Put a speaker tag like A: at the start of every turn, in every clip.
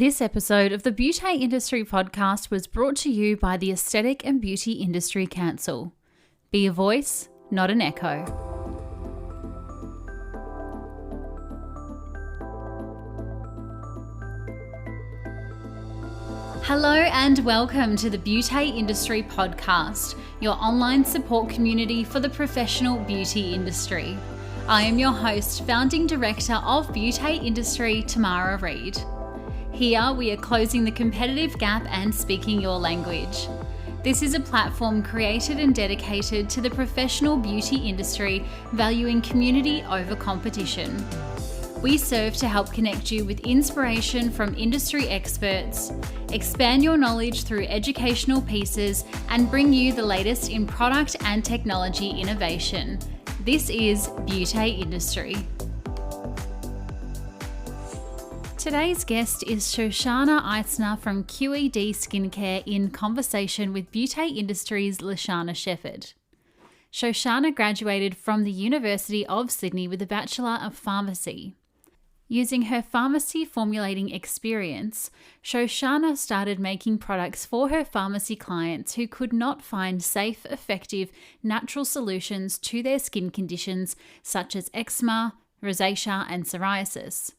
A: This episode of the Beauty Industry Podcast was brought to you by the Aesthetic and Beauty Industry Council. Be a voice, not an echo. Hello and welcome to the Beauty Industry Podcast, your online support community for the professional beauty industry. I am your host, founding director of Beauty Industry, Tamara Reid. Here we are closing the competitive gap and speaking your language. This is a platform created and dedicated to the professional beauty industry, valuing community over competition. We serve to help connect you with inspiration from industry experts, expand your knowledge through educational pieces, and bring you the latest in product and technology innovation. This is Beauty Industry. Today's guest is Shoshana Eisner from QED Skincare in conversation with Beauty Industry's Lashana Shepherd. Shoshana graduated from the University of Sydney with a Bachelor of Pharmacy. Using her pharmacy formulating experience, Shoshana started making products for her pharmacy clients who could not find safe, effective, natural solutions to their skin conditions such as eczema, rosacea, and psoriasis.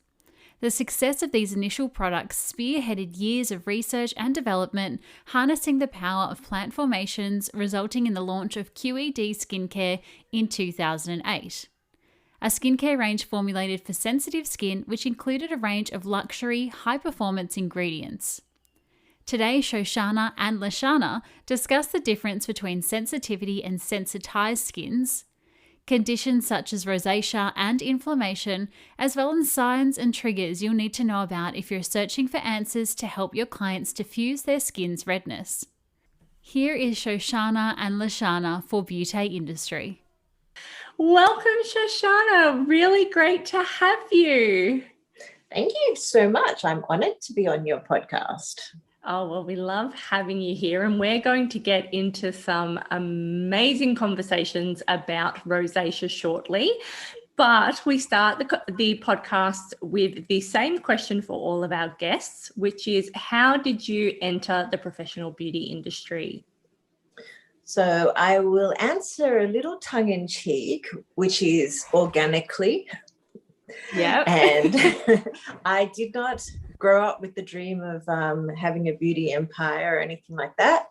A: The success of these initial products spearheaded years of research and development, harnessing the power of plant formations, resulting in the launch of QED Skincare in 2008. A skincare range formulated for sensitive skin, which included a range of luxury, high-performance ingredients. Today, Shoshana and Lashana discuss the difference between sensitivity and sensitized skins, conditions such as rosacea and inflammation, as well as signs and triggers you'll need to know about if you're searching for answers to help your clients diffuse their skin's redness. Here is Shoshana and Lashana for Beauty Industry.
B: Welcome, Shoshana. Really great to have you.
C: Thank you so much. I'm honoured to be on your podcast.
B: Oh, well, we love having you here, and we're going to get into some amazing conversations about rosacea shortly. But we start the podcast with the same question for all of our guests, which is, how did you enter the professional beauty industry?
C: So I will answer a little tongue-in-cheek, which is organically.
B: Yeah.
C: And I did not grow up with the dream of having a beauty empire or anything like that.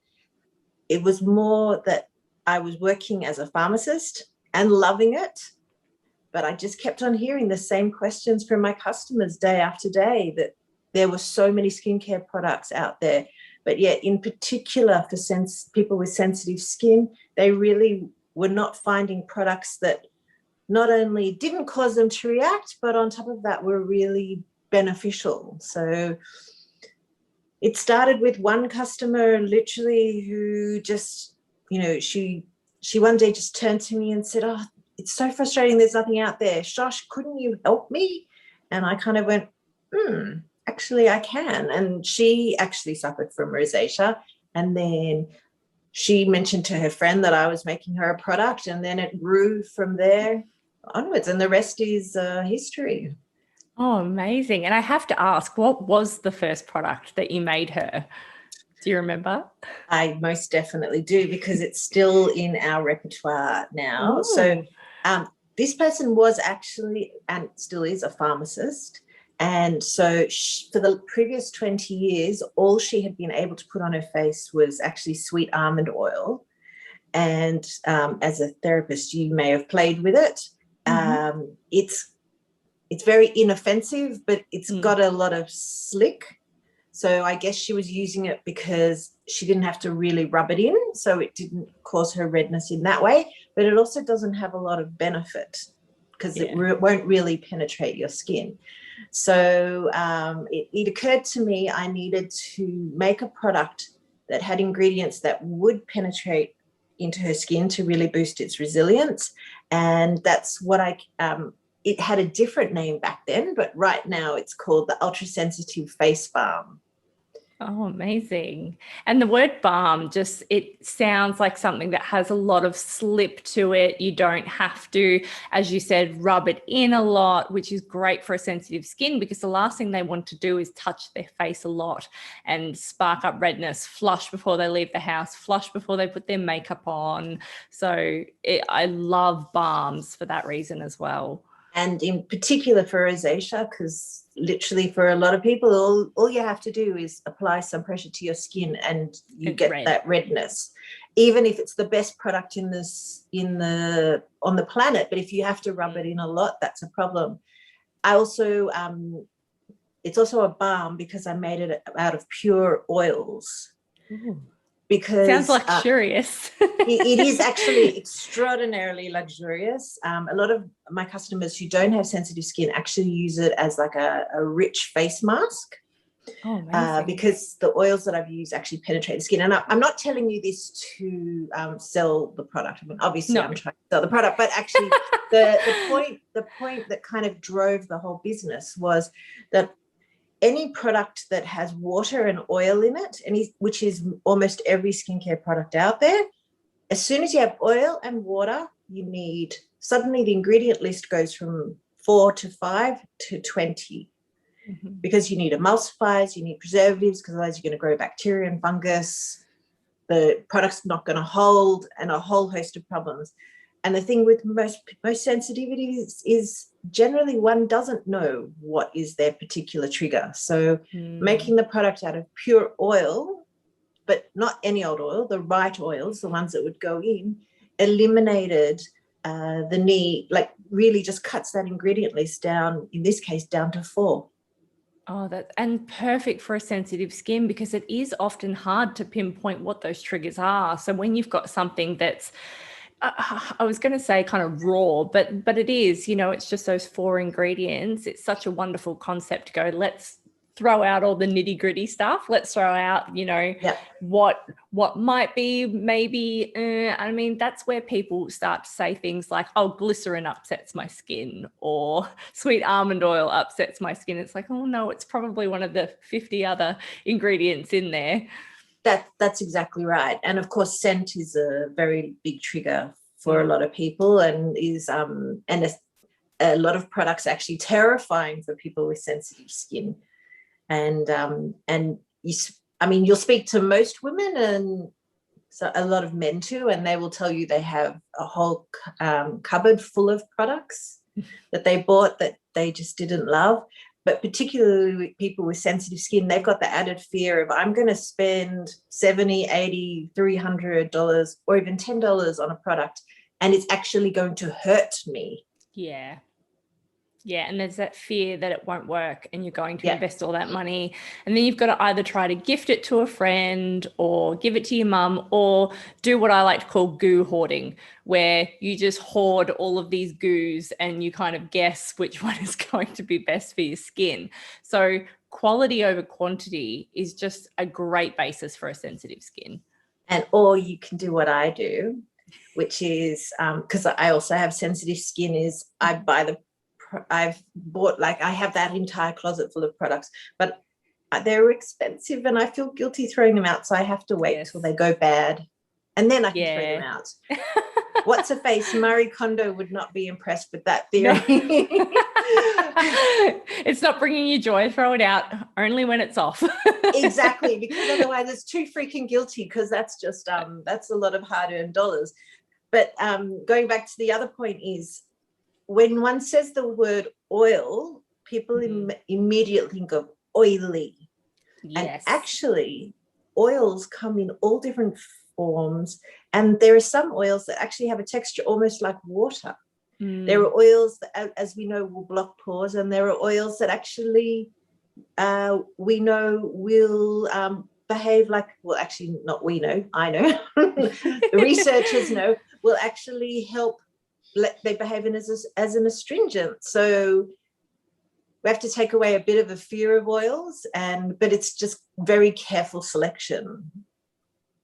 C: It was more that I was working as a pharmacist and loving it, but I just kept on hearing the same questions from my customers day after day, that there were so many skincare products out there, but yet in particular for people with sensitive skin, they really were not finding products that not only didn't cause them to react, but on top of that were really beneficial. So it started with one customer literally who just, she one day just turned to me and said, "Oh, it's so frustrating. There's nothing out there. Shosh, couldn't you help me?" And I kind of went, actually I can. And she actually suffered from rosacea. And then she mentioned to her friend that I was making her a product, and then it grew from there onwards, and the rest is history.
B: Oh, amazing. And I have to ask, what was the first product that you made her? Do you remember?
C: I most definitely do, because it's still in our repertoire now. Ooh. So this person was actually, and still is, a pharmacist. And so for the previous 20 years, all she had been able to put on her face was actually sweet almond oil. And as a therapist, you may have played with it. Mm-hmm. It's very inoffensive, but it's got a lot of slick. So I guess she was using it because she didn't have to really rub it in, so it didn't cause her redness in that way. But it also doesn't have a lot of benefit because it won't really penetrate your skin. So it occurred to me I needed to make a product that had ingredients that would penetrate into her skin to really boost its resilience. And that's what it had a different name back then, but right now it's called the Ultra Sensitive Face Balm.
B: Oh, amazing. And the word balm, just, it sounds like something that has a lot of slip to it. You don't have to, as you said, rub it in a lot, which is great for a sensitive skin, because the last thing they want to do is touch their face a lot and spark up redness, flush before they leave the house, flush before they put their makeup on. So I love balms for that reason as well.
C: And in particular for rosacea, because literally for a lot of people, all you have to do is apply some pressure to your skin and you get that redness, even if it's the best product on the planet. But if you have to rub it in a lot, that's a problem. I also it's also a balm because I made it out of pure oils.
B: Ooh.
C: Because
B: sounds luxurious.
C: It is actually extraordinarily luxurious. A lot of my customers who don't have sensitive skin actually use it as like a rich face mask.
B: Oh,
C: because the oils that I've used actually penetrate the skin. And I'm not telling you this to sell the product. I mean, obviously I'm trying to sell the product, but actually the point that kind of drove the whole business was that any product that has water and oil in it, which is almost every skincare product out there, as soon as you have oil and water, suddenly the ingredient list goes from 4 to 5 to 20. Mm-hmm. Because you need emulsifiers, you need preservatives, because otherwise you're going to grow bacteria and fungus. The product's not going to hold, and a whole host of problems. And the thing with most sensitivities is generally one doesn't know what is their particular trigger. So making the product out of pure oil, but not any old oil, the right oils, the ones that would go in, eliminated the need, like really just cuts that ingredient list down, in this case, down to 4.
B: Oh, and perfect for a sensitive skin, because it is often hard to pinpoint what those triggers are. So when you've got something that's, I was going to say kind of raw, but it is, it's just those 4 ingredients. It's such a wonderful concept to go, let's throw out all the nitty gritty stuff. Let's throw out, what might be maybe, I mean, that's where people start to say things like, oh, glycerin upsets my skin, or sweet almond oil upsets my skin. It's like, oh no, it's probably one of the 50 other ingredients in there.
C: That's exactly right. And of course, scent is a very big trigger for a lot of people, and is a lot of products actually terrifying for people with sensitive skin. And you'll speak to most women, and so a lot of men too, and they will tell you they have a whole cupboard full of products that they bought that they just didn't love. But particularly with people with sensitive skin, they've got the added fear of, I'm going to spend $70, $80, $300 or even $10 on a product, and it's actually going to hurt me.
B: Yeah. Yeah. And there's that fear that it won't work, and you're going to invest all that money. And then you've got to either try to gift it to a friend, or give it to your mum, or do what I like to call goo hoarding, where you just hoard all of these goos and you kind of guess which one is going to be best for your skin. So quality over quantity is just a great basis for a sensitive skin.
C: Or you can do what I do, which is, because I also have sensitive skin, is I've bought, like, I have that entire closet full of products, but they're expensive and I feel guilty throwing them out. So I have to wait till they go bad, and then I can throw them out. What's her face? Marie Kondo would not be impressed with that theory. No.
B: It's not bringing you joy. Throw it out only when it's off.
C: Exactly, because otherwise it's too freaking guilty, because that's just that's a lot of hard-earned dollars. But going back to the other point is, when one says the word oil, people immediately think of oily. Yes. And actually, oils come in all different forms. And there are some oils that actually have a texture almost like water. There are oils that, as we know, will block pores. And there are oils that actually we know will behave like, well, actually not we know, I know, the researchers know, will actually help. They behave as an astringent. So we have to take away a bit of a fear of oils, but it's just very careful selection.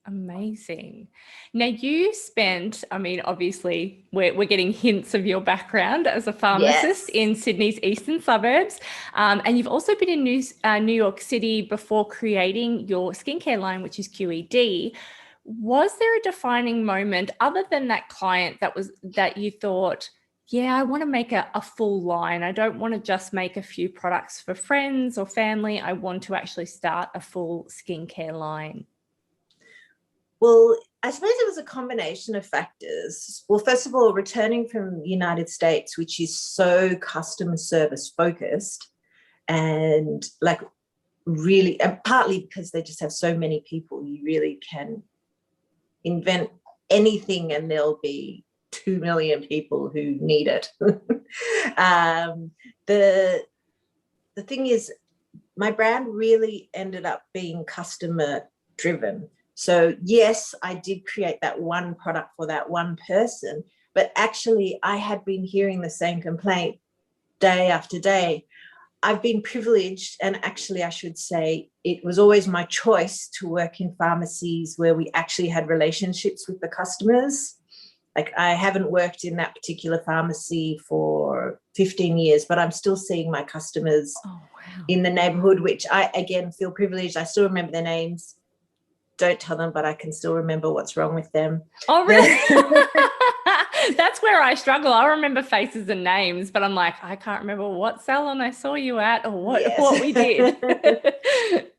B: Amazing. Now you spent, I mean, obviously we're getting hints of your background as a pharmacist in Sydney's eastern suburbs. And you've also been in New York City before creating your skincare line, which is QED. Was there a defining moment other than that client that you thought, yeah, I want to make a full line. I don't want to just make a few products for friends or family. I want to actually start a full skincare line?
C: Well, I suppose it was a combination of factors. Well, first of all, returning from the United States, which is so customer service focused and like really, and partly because they just have so many people, you really can invent anything and there'll be 2 million people who need it. The thing is, my brand really ended up being customer driven. So yes, I did create that one product for that one person, but actually I had been hearing the same complaint day after day. I've been privileged, and actually I should say it was always my choice to work in pharmacies where we actually had relationships with the customers. Like I haven't worked in that particular pharmacy for 15 years, but I'm still seeing my customers in the neighborhood, which I, again, feel privileged. I still remember their names. Don't tell them, but I can still remember what's wrong with them.
B: Oh, really? That's where I struggle. I remember faces and names, but I'm like, I can't remember what salon I saw you at or what we did.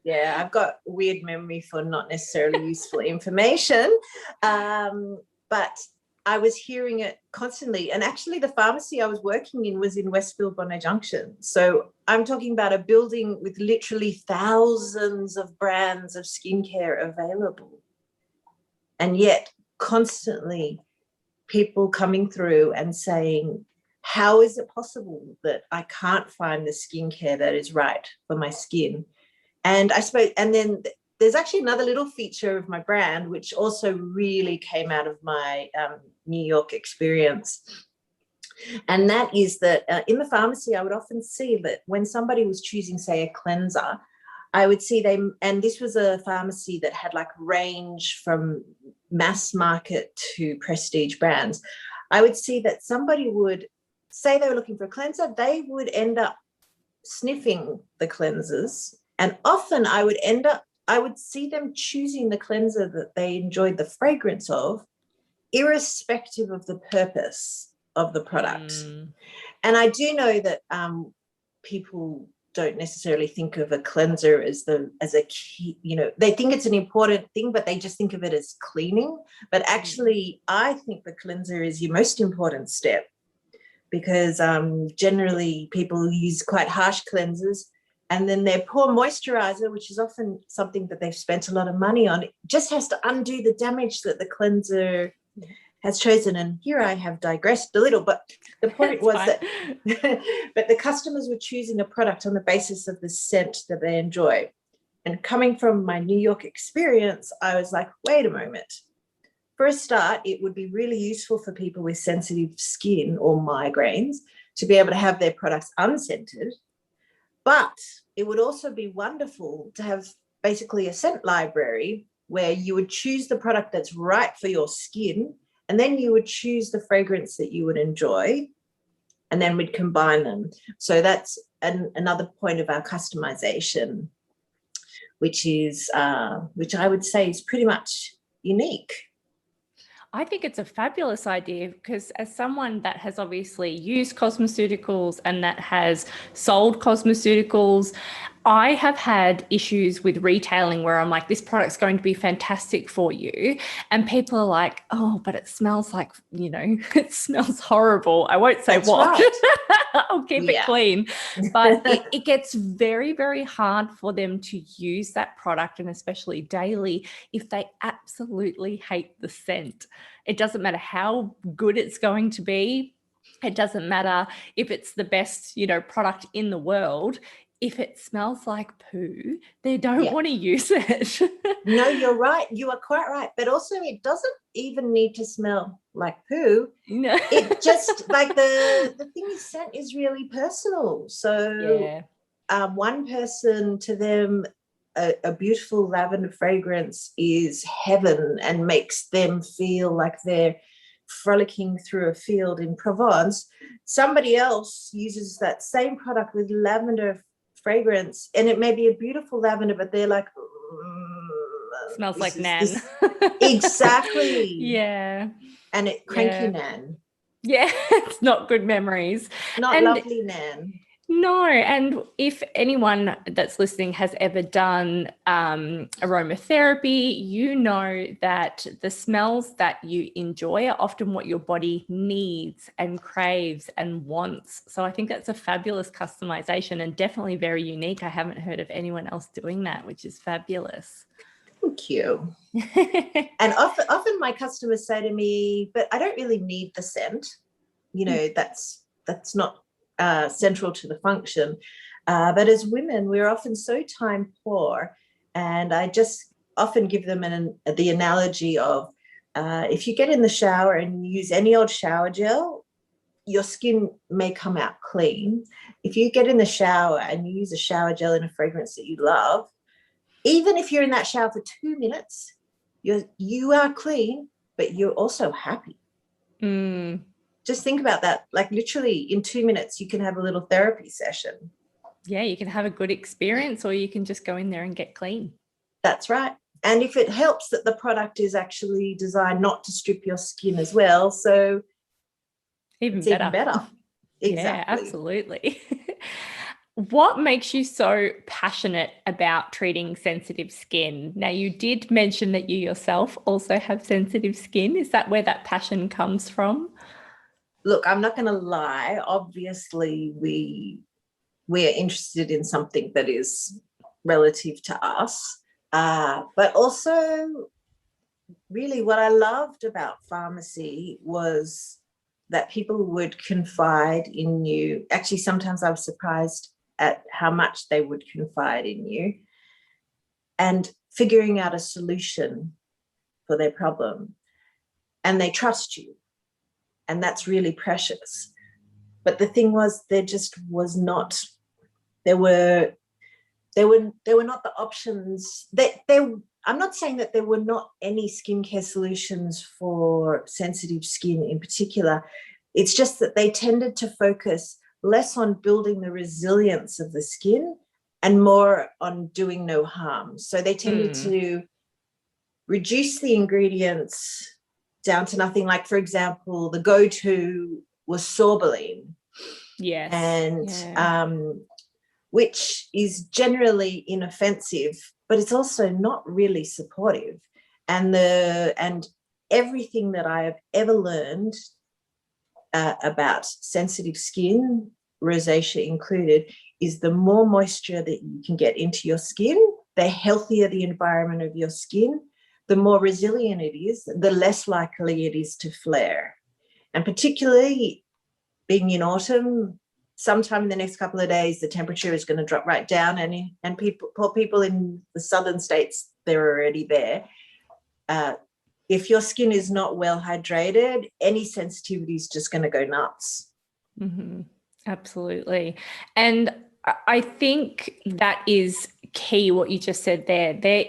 C: Yeah, I've got weird memory for not necessarily useful information. But I was hearing it constantly. And actually the pharmacy I was working in was in Westfield Bondi Junction. So I'm talking about a building with literally thousands of brands of skincare available. And yet constantly people coming through and saying, how is it possible that I can't find the skincare that is right for my skin? And I suppose, and then there's actually another little feature of my brand, which also really came out of my New York experience. And that is that in the pharmacy, I would often see that when somebody was choosing, say, a cleanser, I would see them, and this was a pharmacy that had like range from mass market to prestige brands. I would see that somebody would say they were looking for a cleanser, they would end up sniffing the cleansers. And often I would see them choosing the cleanser that they enjoyed the fragrance of, irrespective of the purpose of the product. And I do know that people don't necessarily think of a cleanser as a key, they think it's an important thing, but they just think of it as cleaning. But actually, I think the cleanser is your most important step, because generally people use quite harsh cleansers, and then their poor moisturizer, which is often something that they've spent a lot of money on, it just has to undo the damage that the cleanser has chosen. And here I have digressed a little, but the point was that but the customers were choosing a product on the basis of the scent that they enjoy. And coming from my New York experience, I was like, wait a moment. For a start, it would be really useful for people with sensitive skin or migraines to be able to have their products unscented. But it would also be wonderful to have basically a scent library where you would choose the product that's right for your skin, and then you would choose the fragrance that you would enjoy, and then we'd combine them. So that's another point of our customization, which I would say is pretty much unique.
B: I think it's a fabulous idea, because as someone that has obviously used cosmeceuticals and that has sold cosmeceuticals, I have had issues with retailing where I'm like, this product's going to be fantastic for you. And people are like, oh, but it smells like, it smells horrible. I won't say
C: That's
B: what.
C: Right.
B: I'll keep it clean. But it gets very, very hard for them to use that product, and especially daily, if they absolutely hate the scent. It doesn't matter how good it's going to be. It doesn't matter if it's the best, product in the world. If it smells like poo, they don't want to use it.
C: No, you're right. You are quite right. But also, it doesn't even need to smell like poo.
B: No.
C: It just, like, the thing is, scent is really personal. So one person, to them, a beautiful lavender fragrance is heaven and makes them feel like they're frolicking through a field in Provence, somebody else uses that same product with lavender fragrance, and it may be a beautiful lavender, but they're like,
B: smells like Nan.
C: Exactly.
B: Yeah.
C: And it cranky Nan.
B: Yeah, it's not good memories.
C: Not lovely Nan.
B: No, and if anyone that's listening has ever done aromatherapy, you know that the smells that you enjoy are often what your body needs and craves and wants. So I think that's a fabulous customization and definitely very unique. I haven't heard of anyone else doing that, which is fabulous.
C: Thank you. And often my customers say to me, but I don't really need the scent. You know, that's not central to the function. But as women, we're often so time poor. And I just often give them the analogy of if you get in the shower and use any old shower gel, your skin may come out clean. If you get in the shower and you use a shower gel in a fragrance that you love, even if you're in that shower for 2 minutes, you are clean, but you're also happy. Just think about that. Like literally in 2 minutes, you can have a little therapy session.
B: Yeah, you can have a good experience, or you can just go in there and get clean.
C: That's right. And if it helps that the product is actually designed not to strip your skin as well, so
B: even
C: better. Exactly.
B: Yeah, absolutely. What makes you so passionate about treating sensitive skin? Now, you did mention that you yourself also have sensitive skin. Is that where that passion comes from?
C: Look, I'm not going to lie. Obviously, we're interested in something that is relative to us. But also, really what I loved about pharmacy was that people would confide in you. Actually, sometimes I was surprised at how much they would confide in you, and figuring out a solution for their problem. And they trust you. And that's really precious. But the thing was, there just was not, there were not the options. I'm not saying that there were not any skincare solutions for sensitive skin in particular. It's just that they tended to focus less on building the resilience of the skin and more on doing no harm. So they tended to reduce the ingredients down to nothing. Like, for example, the go-to was sorbolene.
B: Yes.
C: And which is generally inoffensive, but it's also not really supportive. And everything that I have ever learned about sensitive skin, rosacea included, is the more moisture that you can get into your skin, the healthier the environment of your skin, the more resilient it is, the less likely it is to flare. And particularly being in autumn, sometime in the next couple of days, the temperature is going to drop right down, and poor people in the southern states, they're already there. If your skin is not well hydrated, any sensitivity is just going to go nuts.
B: Mm-hmm. Absolutely. And I think that is key, what you just said there. There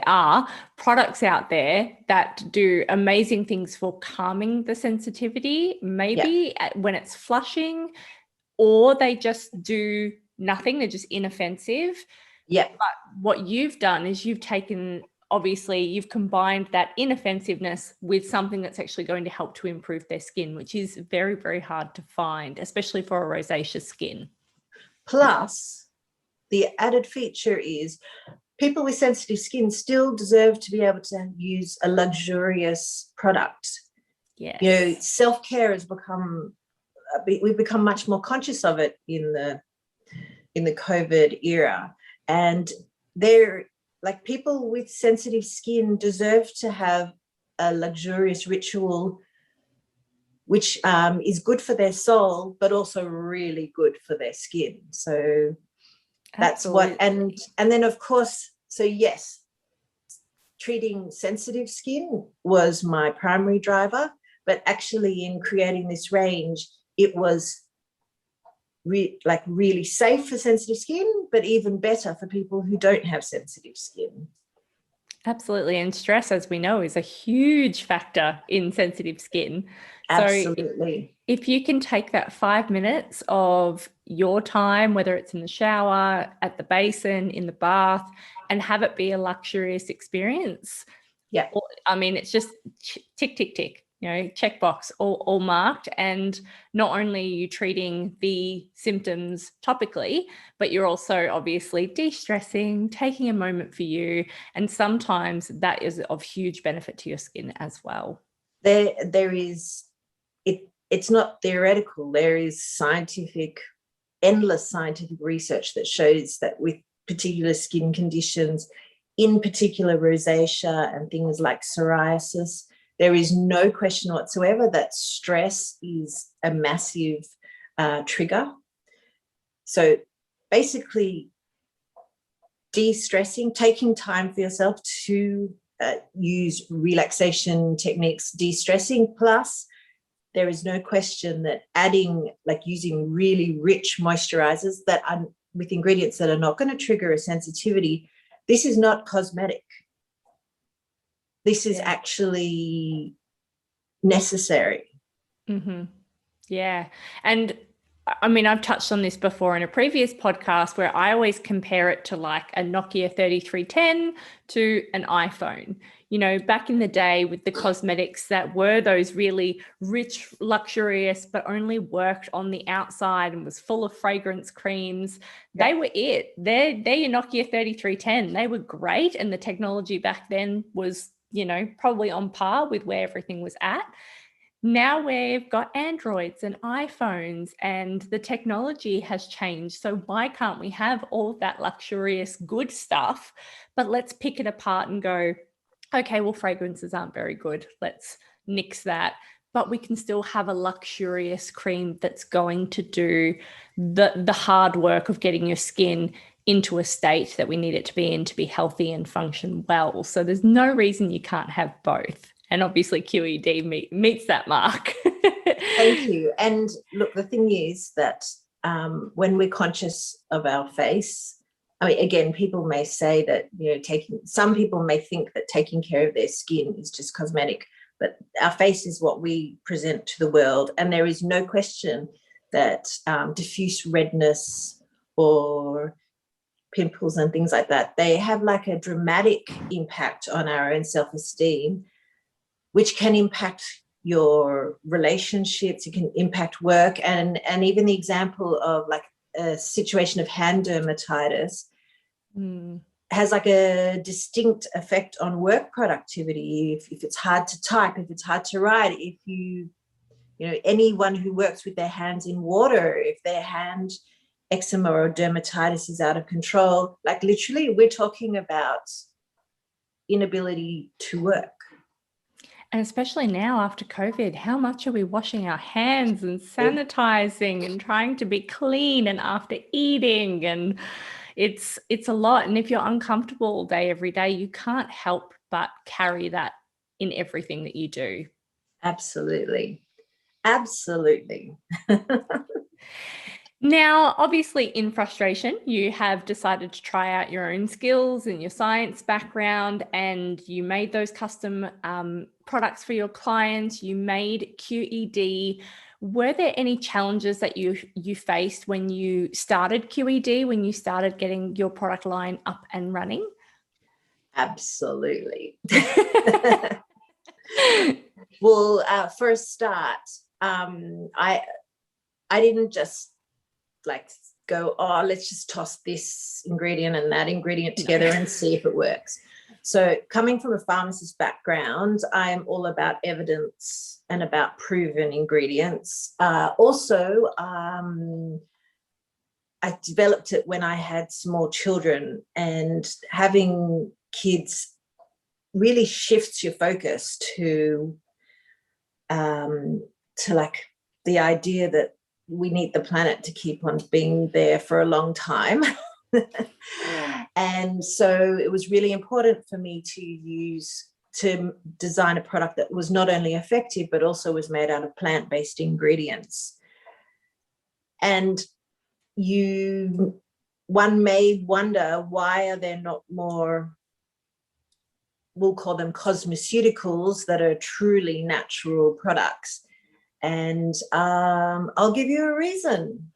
B: are products out there that do amazing things for calming the sensitivity, maybe when it's flushing, or they just do nothing. They're just inoffensive.
C: Yeah.
B: But what you've done is you've combined that inoffensiveness with something that's actually going to help to improve their skin, which is very, very hard to find, especially for a rosacea skin.
C: Plus, the added feature is people with sensitive skin still deserve to be able to use a luxurious product.
B: Yes.
C: You know, self-care has become, we've become much more conscious of it in the COVID era. And like people with sensitive skin deserve to have a luxurious ritual which is good for their soul, but also really good for their skin. So that's
B: Absolutely.
C: and then of course, so yes, treating sensitive skin was my primary driver, but actually in creating this range, it was really safe for sensitive skin, but even better for people who don't have sensitive skin.
B: Absolutely. And stress, as we know, is a huge factor in sensitive skin.
C: Absolutely.
B: So if you can take that 5 minutes of your time, whether it's in the shower, at the basin, in the bath, and have it be a luxurious experience.
C: Yeah.
B: I mean, it's just tick, tick, tick, checkbox, all marked. And not only are you treating the symptoms topically, but you're also obviously de-stressing, taking a moment for you. And sometimes that is of huge benefit to your skin as well.
C: There is, it's not theoretical. There is endless scientific research that shows that with particular skin conditions, in particular rosacea and things like psoriasis, there is no question whatsoever that stress is a massive trigger. So basically, de-stressing, taking time for yourself to use relaxation techniques, de-stressing, plus there is no question that using really rich moisturizers that are with ingredients that are not going to trigger a sensitivity, this is not cosmetic. This is actually necessary.
B: Mm-hmm. Yeah. And I mean, I've touched on this before in a previous podcast where I always compare it to like a Nokia 3310 to an iPhone. Back in the day with the cosmetics that were those really rich, luxurious, but only worked on the outside and was full of fragrance creams. Yeah. They were it. They're your Nokia 3310. They were great. And the technology back then was, probably on par with where everything was at. Now we've got Androids and iPhones and the technology has changed. So why can't we have all that luxurious good stuff, but let's pick it apart and go, okay, well, fragrances aren't very good. Let's nix that. But we can still have a luxurious cream that's going to do the hard work of getting your skin into a state that we need it to be in to be healthy and function well. So there's no reason you can't have both. And obviously QED meets that mark.
C: Thank you. And look, the thing is that when we're conscious of our face, I mean, again, people may say that, some people may think that taking care of their skin is just cosmetic, but our face is what we present to the world. And there is no question that diffuse redness or pimples and things like that, they have like a dramatic impact on our own self-esteem, which can impact your relationships, it can impact work, and even the example of like a situation of hand dermatitis has like a distinct effect on work productivity. If it's hard to type, if it's hard to write, if anyone who works with their hands in water, if their hand eczema or dermatitis is out of control, like literally we're talking about inability to work.
B: And especially now after COVID, how much are we washing our hands and sanitizing and trying to be clean and after eating? And it's a lot. And if you're uncomfortable all day, every day, you can't help but carry that in everything that you do.
C: Absolutely. Absolutely.
B: Now, obviously, in frustration, you have decided to try out your own skills and your science background, and you made those custom products for your clients. You made QED. Were there any challenges that you faced when you started QED, when you started getting your product line up and running?
C: Absolutely. Well, for a start, I didn't just like go, let's just toss this ingredient and that ingredient together and see if it works. So coming from a pharmacist background, I'm all about evidence and about proven ingredients. Also, I developed it when I had small children, and having kids really shifts your focus to like the idea that we need the planet to keep on being there for a long time. And so it was really important for me to design a product that was not only effective, but also was made out of plant-based ingredients. And one may wonder, why are there not more, we'll call them cosmeceuticals, that are truly natural products? And I'll give you a reason.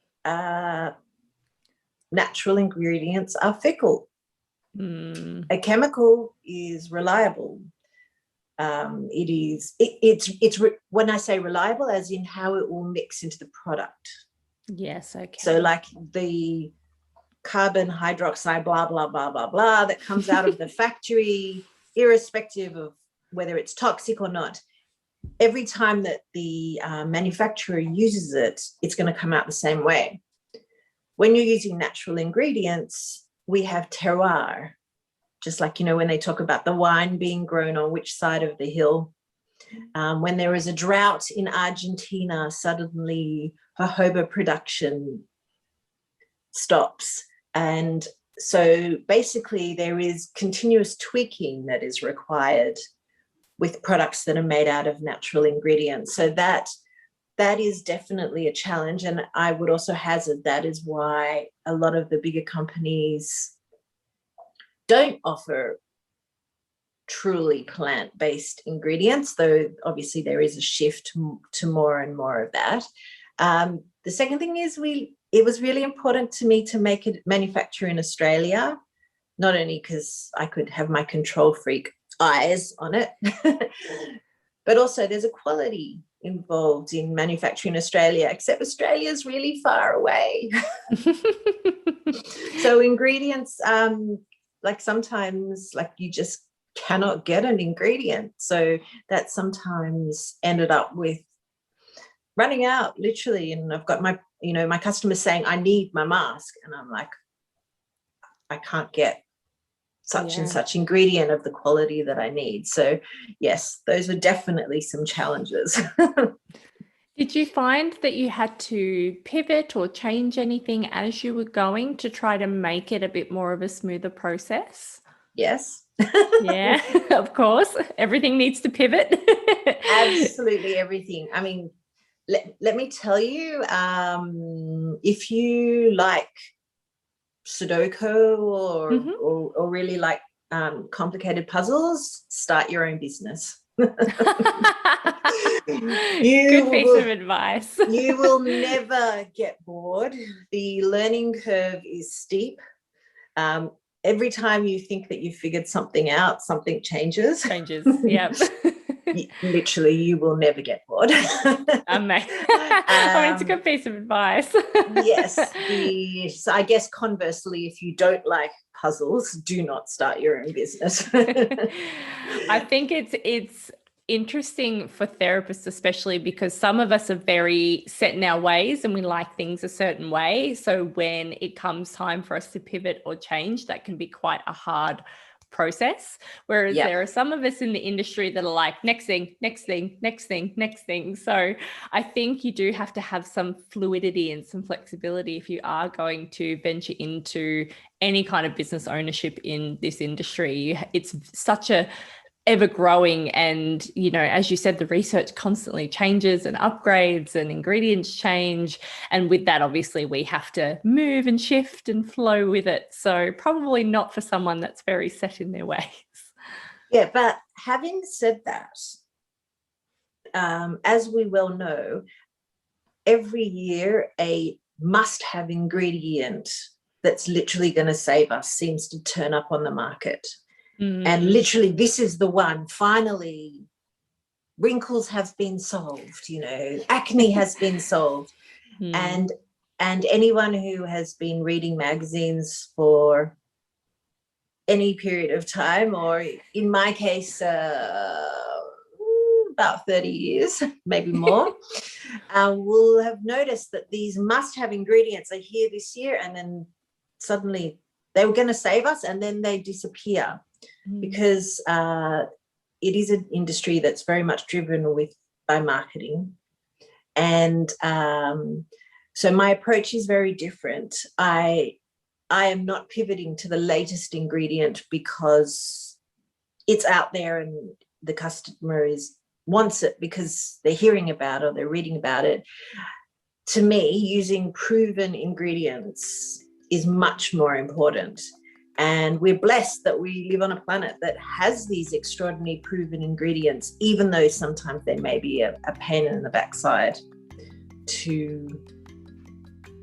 C: Natural ingredients are fickle. A chemical is reliable. It's when I say reliable, as in how it will mix into the product.
B: Yes, okay.
C: So like the carbon hydroxide, blah, blah, blah, blah, blah, that comes out of the factory, irrespective of whether it's toxic or not, every time that the manufacturer uses it, it's going to come out the same way. When you're using natural ingredients, we have terroir, just like, when they talk about the wine being grown on which side of the hill. When there is a drought in Argentina, suddenly jojoba production stops. And so basically there is continuous tweaking that is required with products that are made out of natural ingredients. So that is definitely a challenge. And I would also hazard that is why a lot of the bigger companies don't offer truly plant-based ingredients, though obviously there is a shift to more and more of that. The second thing is it was really important to me to make it manufacture in Australia, not only because I could have my control freak eyes on it, but also there's a quality involved in manufacturing Australia, except Australia's really far away. So ingredients, like sometimes like you just cannot get an ingredient. So that sometimes ended up with running out literally. And I've got my customers saying, I need my mask. And I'm like, I can't get such and such ingredient of the quality that I need. So yes, those were definitely some challenges.
B: Did you find that you had to pivot or change anything as you were going to try to make it a bit more of a smoother process?
C: Yes.
B: Yeah, of course. Everything needs to pivot.
C: Absolutely everything. I mean, let me tell you, if you like Sudoku or really like complicated puzzles, start your own business.
B: Good piece of advice.
C: You will never get bored. The learning curve is steep. Every time you think that you've figured something out, something changes.
B: Yep.
C: Literally, you will never get bored.
B: Amazing. It's a good piece of advice.
C: Yes. So I guess conversely, if you don't like puzzles, do not start your own business.
B: I think it's interesting for therapists, especially because some of us are very set in our ways and we like things a certain way. So when it comes time for us to pivot or change, that can be quite a hard process. Whereas there are some of us in the industry that are like, next thing. So I think you do have to have some fluidity and some flexibility if you are going to venture into any kind of business ownership in this industry. It's such a ever growing, and as you said, the research constantly changes and upgrades and ingredients change, and with that obviously we have to move and shift and flow with it. So probably not for someone that's very set in their ways.
C: Yeah, but having said that, as we well know, every year a must-have ingredient that's literally going to save us seems to turn up on the market. And literally, this is the one. Finally, wrinkles have been solved, acne has been solved. And anyone who has been reading magazines for any period of time, or in my case, about 30 years, maybe more, will have noticed that these must-have ingredients are here this year, and then suddenly they were going to save us, and then they disappear. Because it is an industry that's very much driven by marketing. And so my approach is very different. I am not pivoting to the latest ingredient because it's out there and the customer wants it because they're hearing about it or they're reading about it. to me, using proven ingredients is much more important. And we're blessed that we live on a planet that has these extraordinary proven ingredients, even though sometimes they may be a pain in the backside to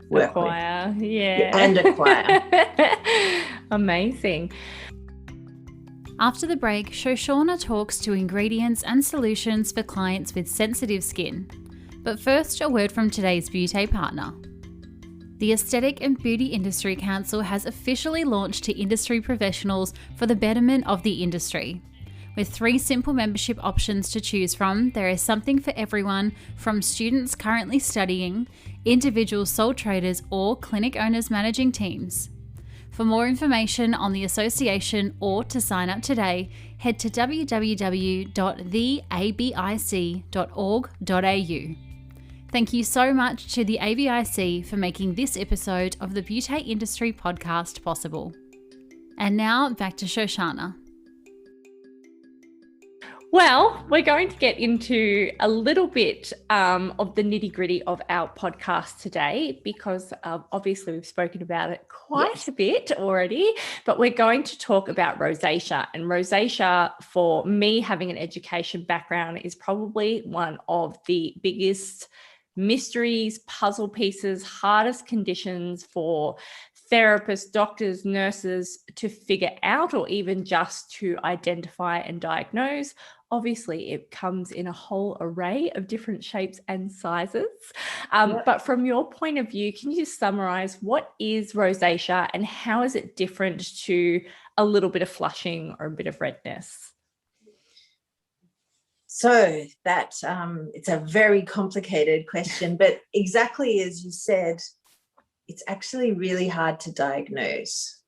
C: work with.
B: Yeah.
C: And acquire.
B: Amazing.
A: After the break, Shoshana talks to ingredients and solutions for clients with sensitive skin. But first, a word from today's beauty partner. The Aesthetic and Beauty Industry Council has officially launched to industry professionals for the betterment of the industry. With 3 simple membership options to choose from, there is something for everyone, from students currently studying, individual sole traders, or clinic owners managing teams. For more information on the association or to sign up today, head to www.theabic.org.au. Thank you so much to the ABIC for making this episode of the Beauty Industry Podcast possible. And now back to Shoshana.
B: Well, we're going to get into a little bit of the nitty-gritty of our podcast today, because obviously we've spoken about it quite a bit already, but we're going to talk about rosacea. And rosacea, for me, having an education background, is probably one of the biggest mysteries, puzzle pieces, hardest conditions for therapists, doctors, nurses to figure out, or even just to identify and diagnose. Obviously, it comes in a whole array of different shapes and sizes. But from your point of view, can you just summarize what is rosacea and how is it different to a little bit of flushing or a bit of redness?
C: So that it's a very complicated question, but exactly as you said, it's actually really hard to diagnose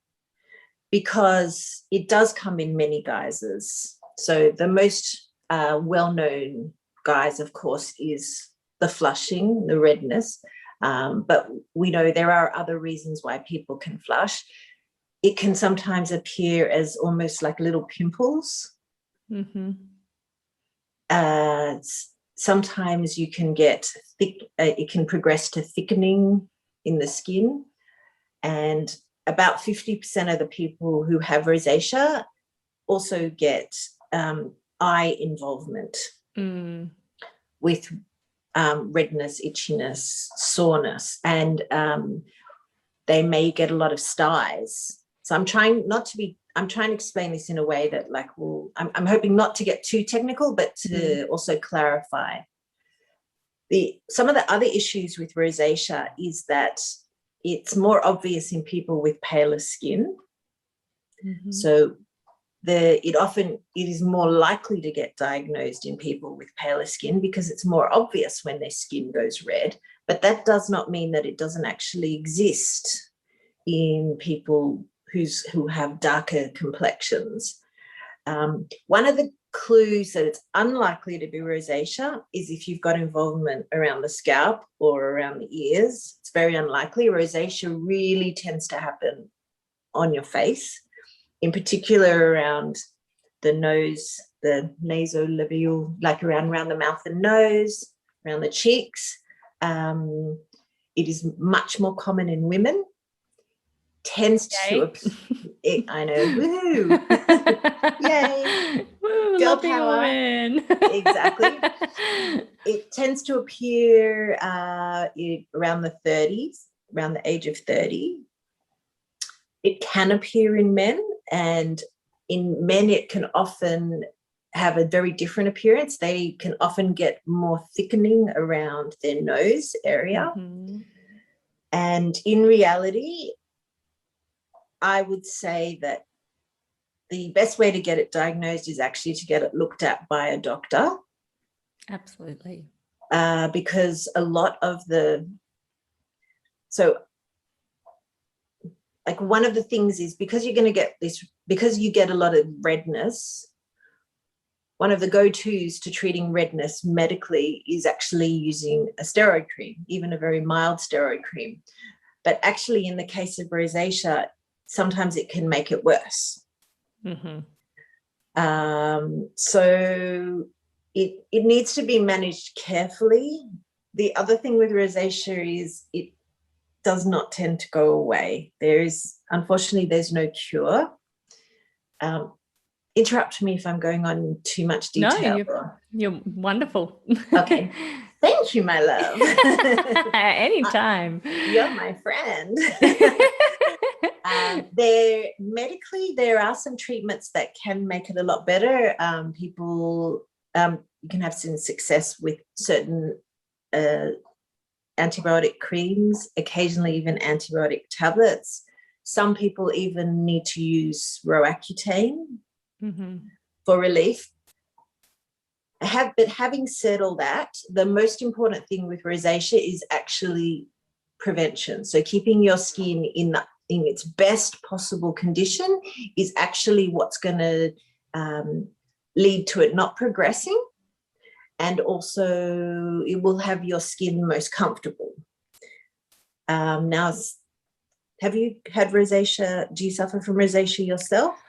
C: because it does come in many guises. So the most well-known guise, of course, is the flushing, the redness. But we know there are other reasons why people can flush. It can sometimes appear as almost like little pimples.
B: Mm-hmm.
C: Sometimes you can get thick, it can progress to thickening in the skin. And about 50% of the people who have rosacea also get eye involvement with redness, itchiness, soreness, and they may get a lot of styes. So I'm trying to explain this in a way that I'm hoping not to get too technical, but to also clarify. Some of the other issues with rosacea is that it's more obvious in people with paler skin. Mm-hmm. So it is more likely to get diagnosed in people with paler skin because it's more obvious when their skin goes red. But that does not mean that it doesn't actually exist in people who have darker complexions. One of the clues that it's unlikely to be rosacea is if you've got involvement around the scalp or around the ears. It's very unlikely. Rosacea really tends to happen on your face, in particular around the nose, the nasolabial, like around the mouth and nose, around the cheeks. It is much more common in women. Tends to, I know, woo, yay,
B: woo,
C: girl
B: lovely
C: power,
B: woman.
C: Exactly. It tends to appear around the 30s, around the age of 30. It can appear in men, and in men it can often have a very different appearance. They can often get more thickening around their nose area. Mm-hmm. And in reality, I would say that the best way to get it diagnosed is actually to get it looked at by a doctor.
B: Absolutely.
C: Because a lot of one of the things is because you're going to get this, because you get a lot of redness, one of the go-tos to treating redness medically is actually using a steroid cream, even a very mild steroid cream. But actually in the case of rosacea, sometimes it can make it worse. Mm-hmm. So it needs to be managed carefully the other thing with rosacea is it does not tend to go away. Unfortunately, there's no cure. Interrupt me if I'm going on too much detail.
B: No, you're wonderful.
C: Okay. Thank you, my love.
B: Anytime.
C: You're my friend. Medically, there are some treatments that can make it a lot better. You can have some success with certain antibiotic creams, occasionally even antibiotic tablets. Some people even need to use Roaccutane for relief. But having said all that, the most important thing with rosacea is actually prevention. So keeping your skin in its best possible condition is actually what's going to lead to it not progressing, and also it will have your skin most comfortable. Now, have you had rosacea? Do you suffer from rosacea yourself?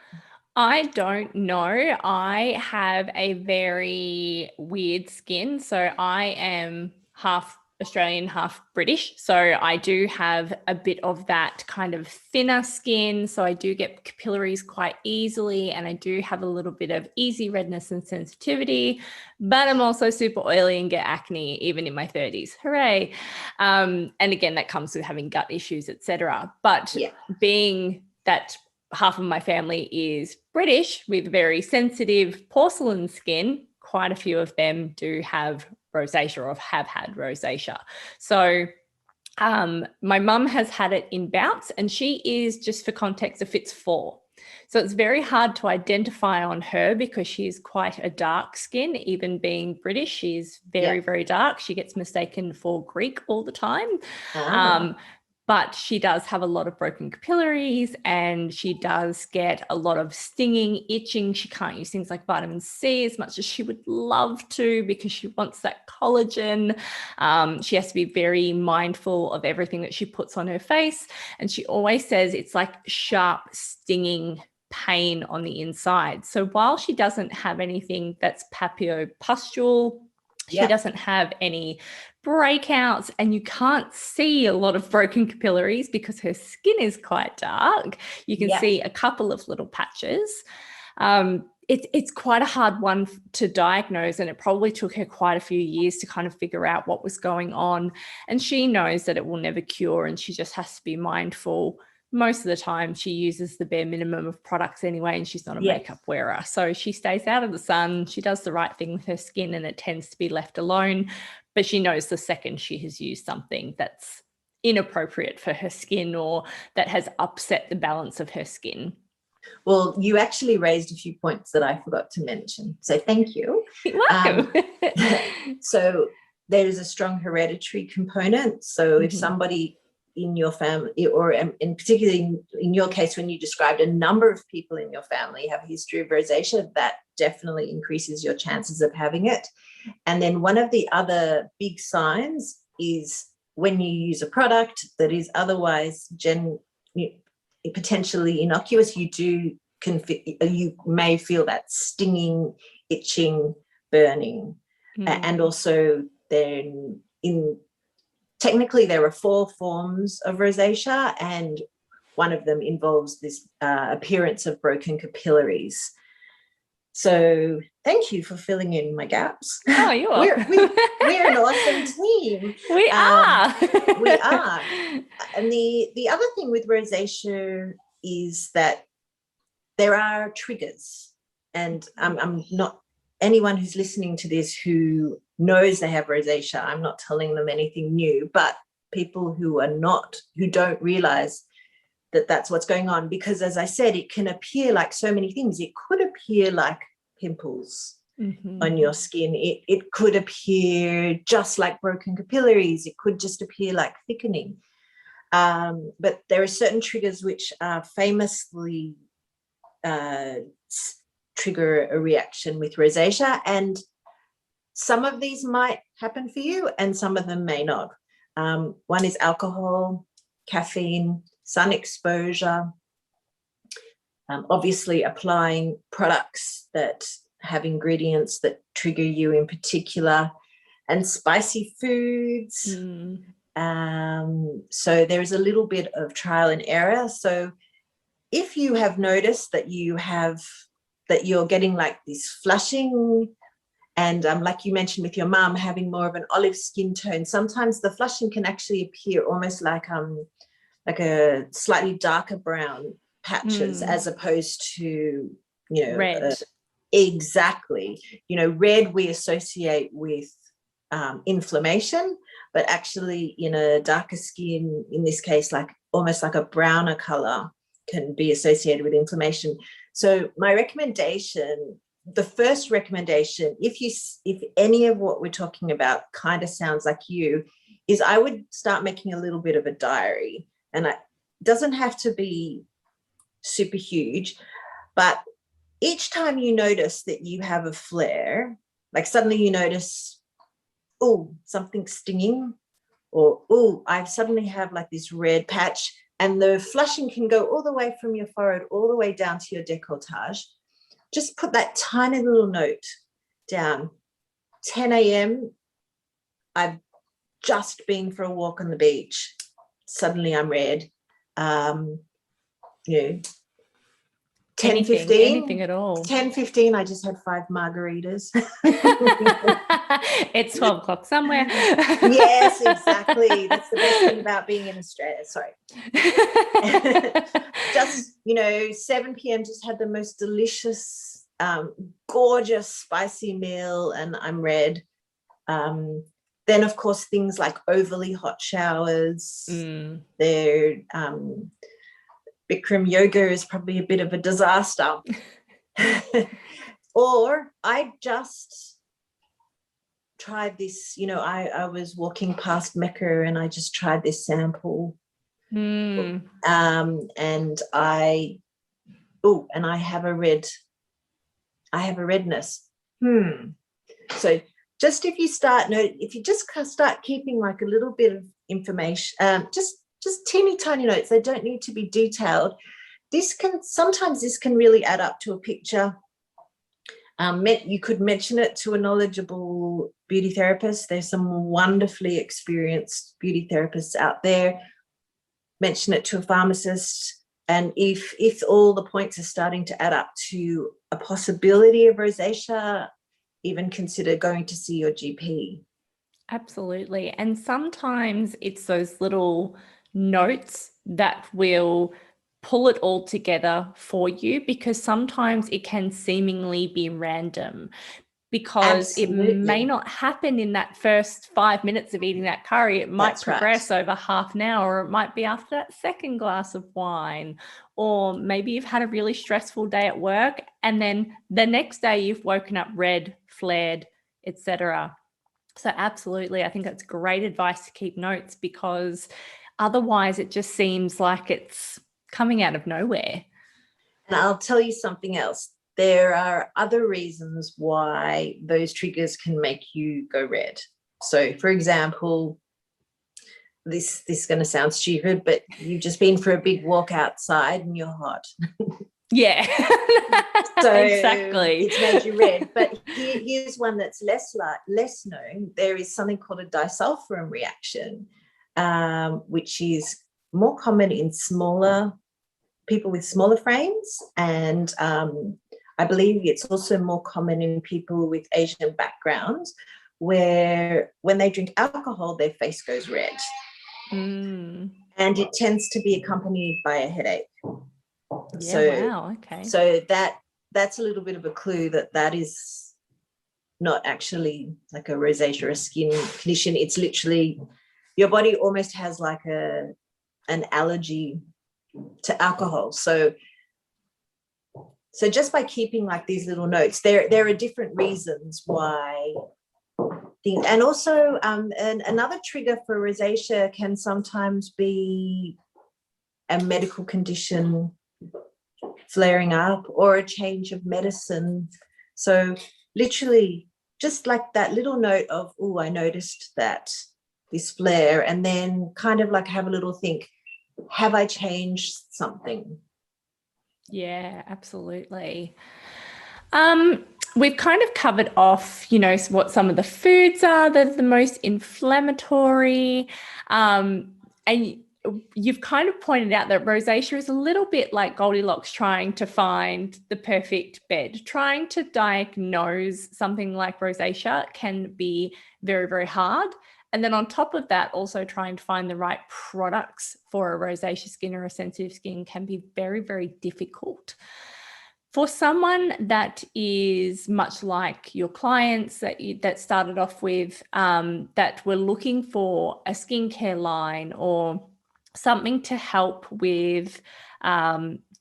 B: I don't know. I have a very weird skin. So I am half Australian, half British. So I do have a bit of that kind of thinner skin. So I do get capillaries quite easily, and I do have a little bit of easy redness and sensitivity, but I'm also super oily and get acne even in my 30s. Hooray. And again, that comes with having gut issues, etc. But being that half of my family is British with very sensitive porcelain skin, quite a few of them do have rosacea or have had rosacea. So my mum has had it in bouts, and she is, just for context, a Fitz 4. So it's very hard to identify on her because she's quite a dark skin, even being British. She's very, very dark. She gets mistaken for Greek all the time. But she does have a lot of broken capillaries, and she does get a lot of stinging, itching. She can't use things like vitamin C as much as she would love to because she wants that collagen. She has to be very mindful of everything that she puts on her face. And she always says it's like sharp, stinging pain on the inside. So while she doesn't have anything that's papiopustule, she doesn't have any breakouts, and you can't see a lot of broken capillaries because her skin is quite dark. You can see a couple of little patches. It's quite a hard one to diagnose, and it probably took her quite a few years to kind of figure out what was going on. And she knows that it will never cure, and she just has to be mindful. Most of the time she uses the bare minimum of products anyway, and she's not a makeup wearer. So she stays out of the sun. She does the right thing with her skin, and it tends to be left alone. But she knows the second she has used something that's inappropriate for her skin or that has upset the balance of her skin.
C: Well, you actually raised a few points that I forgot to mention. So thank you.
B: You're welcome.
C: So there is a strong hereditary component. So if somebody in your family, or in particularly in your case, when you described a number of people in your family have a history of rosacea, that definitely increases your chances of having it. And then one of the other big signs is when you use a product that is otherwise potentially innocuous, you may feel that stinging, itching, burning. And also then technically there are 4 forms of rosacea, and one of them involves this appearance of broken capillaries. So thank you for filling in my gaps.
B: Oh, you're welcome.
C: We're an awesome team.
B: We are.
C: We are. And the other thing with rosacea is that there are triggers. And I'm not, anyone who's listening to this who knows they have rosacea, I'm not telling them anything new, but people who don't realize that that's what's going on, because as I said, it can appear like so many things. It could appear like pimples on your skin. It could appear just like broken capillaries. It could just appear like thickening. But there are certain triggers which famously trigger a reaction with rosacea, and some of these might happen for you and some of them may not. One is alcohol, caffeine, sun exposure, obviously applying products that have ingredients that trigger you in particular, and spicy foods. So there is a little bit of trial and error. So if you have noticed that you're getting like this flushing, and like you mentioned with your mum having more of an olive skin tone, sometimes the flushing can actually appear almost like a slightly darker brown patches as opposed to,
B: red.
C: Exactly. Red we associate with inflammation, but actually in a darker skin, in this case, like almost like a browner color, can be associated with inflammation. So my recommendation, the first recommendation, if any of what we're talking about kind of sounds like you, is I would start making a little bit of a diary. And it doesn't have to be super huge, but each time you notice that you have a flare, like suddenly you notice, oh, something's stinging, or, oh, I suddenly have like this red patch, and the flushing can go all the way from your forehead all the way down to your décolletage. Just put that tiny little note down. 10 a.m., I've just been for a walk on the beach. Suddenly I'm red. 10:15,
B: anything at all.
C: 10:15, I just had 5 margaritas.
B: It's 12 o'clock somewhere.
C: Yes, exactly. That's the best thing about being in Australia. Sorry. Just, 7 p.m. just had the most delicious, gorgeous, spicy meal, and I'm red. Then, of course, things like overly hot showers. They're Bikram yoga is probably a bit of a disaster. Or I just tried this, I was walking past Mecca and I just tried this sample. And I have a redness. So just if you just start keeping like a little bit of information, just teeny tiny notes, they don't need to be detailed. Sometimes this can really add up to a picture. You could mention it to a knowledgeable beauty therapist. There's some wonderfully experienced beauty therapists out there. Mention it to a pharmacist. And if all the points are starting to add up to a possibility of rosacea, even consider going to see your GP.
B: Absolutely. And sometimes it's those little notes that will pull it all together for you, because sometimes it can seemingly be random, because
C: Absolutely.
B: It may not happen in that first 5 minutes of eating that curry. It might progress over half an hour, or it might be after that second glass of wine, or maybe you've had a really stressful day at work and then the next day you've woken up red, flared, etc. So absolutely, I think that's great advice to keep notes, because otherwise it just seems like it's coming out of nowhere.
C: And I'll tell you something else. There are other reasons why those triggers can make you go red. So, for example, this is going to sound stupid, but you've just been for a big walk outside and you're hot.
B: Yeah,
C: so
B: exactly.
C: It's made you red. But here's one that's less known. There is something called a disulfiram reaction, which is more common in people with smaller frames, and I believe it's also more common in people with Asian backgrounds, where when they drink alcohol, their face goes red. And it tends to be accompanied by a headache.
B: Yeah, wow, okay.
C: So that's a little bit of a clue that is not actually like a rosacea or a skin condition. It's literally your body almost has like an allergy to alcohol. So just by keeping like these little notes, there are different reasons why things, and also another trigger for rosacea can sometimes be a medical condition flaring up, or a change of medicine. So literally just like that little note of, oh, I noticed that this flare, and then kind of like have a little think, have I changed something?
B: Yeah, absolutely. we've kind of covered off, what some of the foods are that are the most inflammatory. And you've kind of pointed out that rosacea is a little bit like Goldilocks trying to find the perfect bed. Trying to diagnose something like rosacea can be very, very hard. And then on top of that, also trying to find the right products for a rosacea skin or a sensitive skin can be very, very difficult. For someone that is much like your clients that started off with, that were looking for a skincare line or something to help with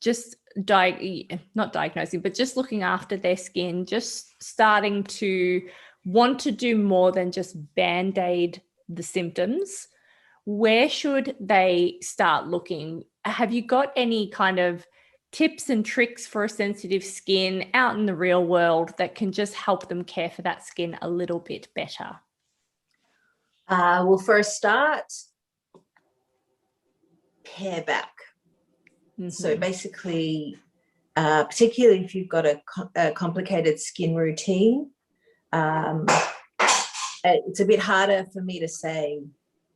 B: just not diagnosing, but just looking after their skin, just starting to want to do more than just band-aid the symptoms, where should they start looking? Have you got any kind of tips and tricks for a sensitive skin out in the real world that can just help them care for that skin a little bit better?
C: Well, for a start, pare back. Mm-hmm. So basically, particularly if you've got a complicated skin routine, it's a bit harder for me to say,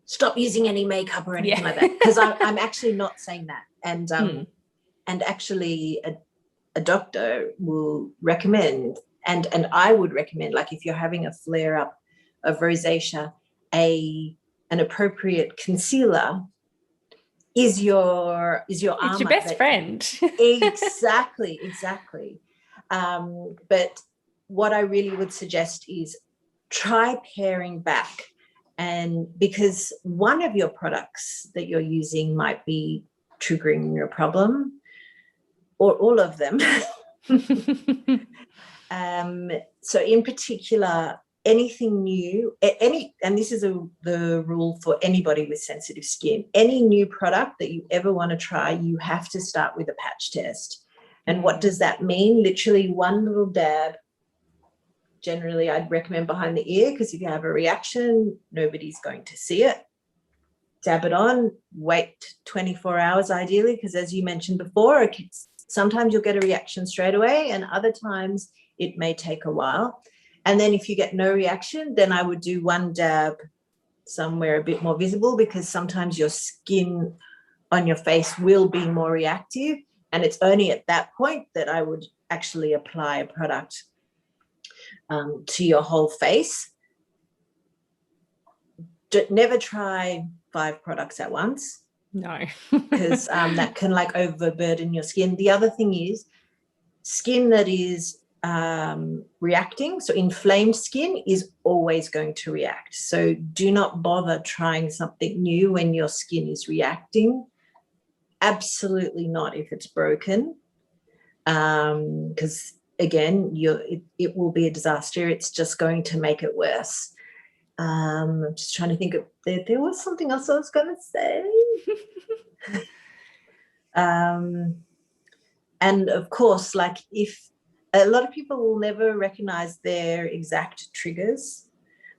C: stop using any makeup or anything like that, because I'm actually not saying that. And actually a doctor will recommend, and I would recommend, like if you're having a flare-up of rosacea, an appropriate concealer is your
B: it's your best friend.
C: Exactly. But what I really would suggest is try paring back, and because one of your products that you're using might be triggering your problem, or all of them. So in particular, anything new, and this is the rule for anybody with sensitive skin, any new product that you ever want to try, you have to start with a patch test. And what does that mean? Literally one little dab. Generally, I'd recommend behind the ear, because if you have a reaction, nobody's going to see it. Dab it on, wait 24 hours ideally, because as you mentioned before, sometimes you'll get a reaction straight away, and other times it may take a while. And then if you get no reaction, then I would do one dab somewhere a bit more visible, because sometimes your skin on your face will be more reactive, and it's only at that point that I would actually apply a product to your whole face. Never try 5 products at once.
B: No.
C: Because that can like overburden your skin. The other thing is skin that is reacting, so inflamed skin is always going to react. So do not bother trying something new when your skin is reacting. Absolutely not if it's broken, because again, it will be a disaster. It's just going to make it worse. I'm just trying to think of, there was something else I was going to say. And of course, like, if a lot of people will never recognize their exact triggers,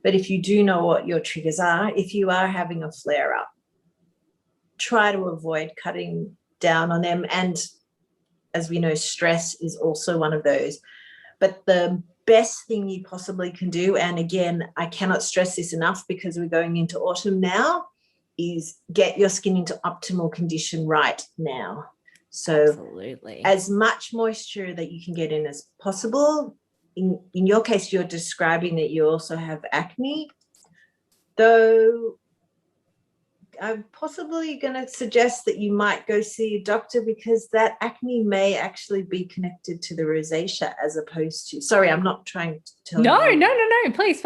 C: but if you do know what your triggers are, if you are having a flare up, try to avoid cutting down on them. And as we know, stress is also one of those. But the best thing you possibly can do, and again, I cannot stress this enough because we're going into autumn now, is get your skin into optimal condition right now. So
B: absolutely,
C: as much moisture that you can get in as possible. In your case, you're describing that you also have acne, though I'm possibly going to suggest that you might go see a doctor, because that acne may actually be connected to the rosacea, as opposed to, sorry, I'm not trying to tell you.
B: No, please.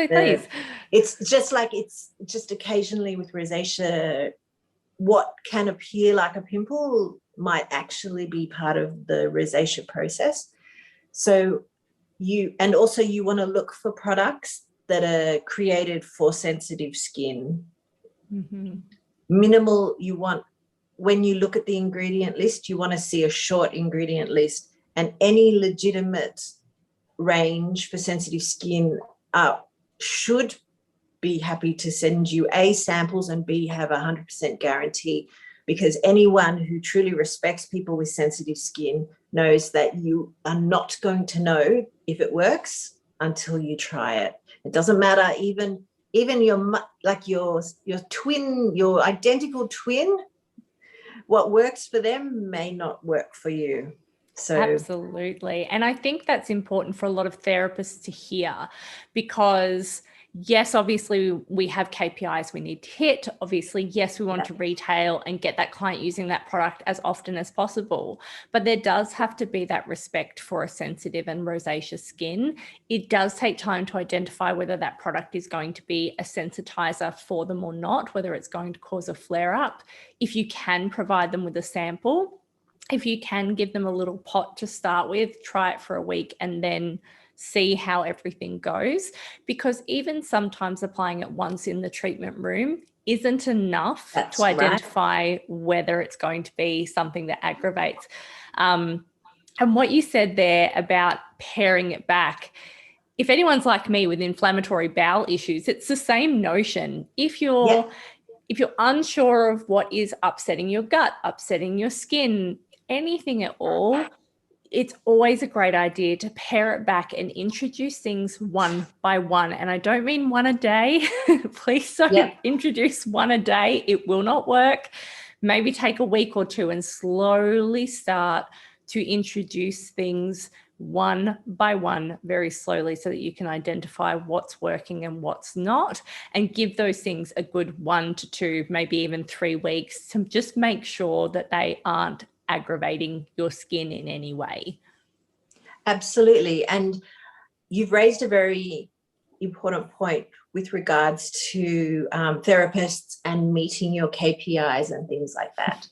C: It's just like, it's just occasionally with rosacea, what can appear like a pimple might actually be part of the rosacea process. So you want to look for products that are created for sensitive skin.
B: Mm-hmm.
C: Minimal, when you look at the ingredient list, you want to see a short ingredient list, and any legitimate range for sensitive skin should be happy to send you A, samples, and B, have 100% guarantee, because anyone who truly respects people with sensitive skin knows that you are not going to know if it works until you try it. It doesn't matter, even your twin, your identical twin, what works for them may not work for you. So
B: absolutely. And I think that's important for a lot of therapists to hear, because yes, obviously we have KPIs we need to hit. Obviously, yes, we want to retail and get that client using that product as often as possible. But there does have to be that respect for a sensitive and rosacea skin. It does take time to identify whether that product is going to be a sensitizer for them or not, whether it's going to cause a flare up. If you can provide them with a sample, if you can give them a little pot to start with, try it for a week and then see how everything goes, because even sometimes applying it once in the treatment room isn't enough to identify whether it's going to be something that aggravates. And what you said there about paring it back, if anyone's like me with inflammatory bowel issues, it's the same notion. If you're unsure of what is upsetting your gut, upsetting your skin, anything at all, it's always a great idea to pare it back and introduce things one by one. And I don't mean one a day. Please don't introduce one a day. It will not work. Maybe take a week or two and slowly start to introduce things one by one, very slowly, so that you can identify what's working and what's not, and give those things a good 1 to 2, maybe even 3 weeks to just make sure that they aren't aggravating your skin in any way.
C: Absolutely. And you've raised a very important point with regards to therapists and meeting your KPIs and things like that.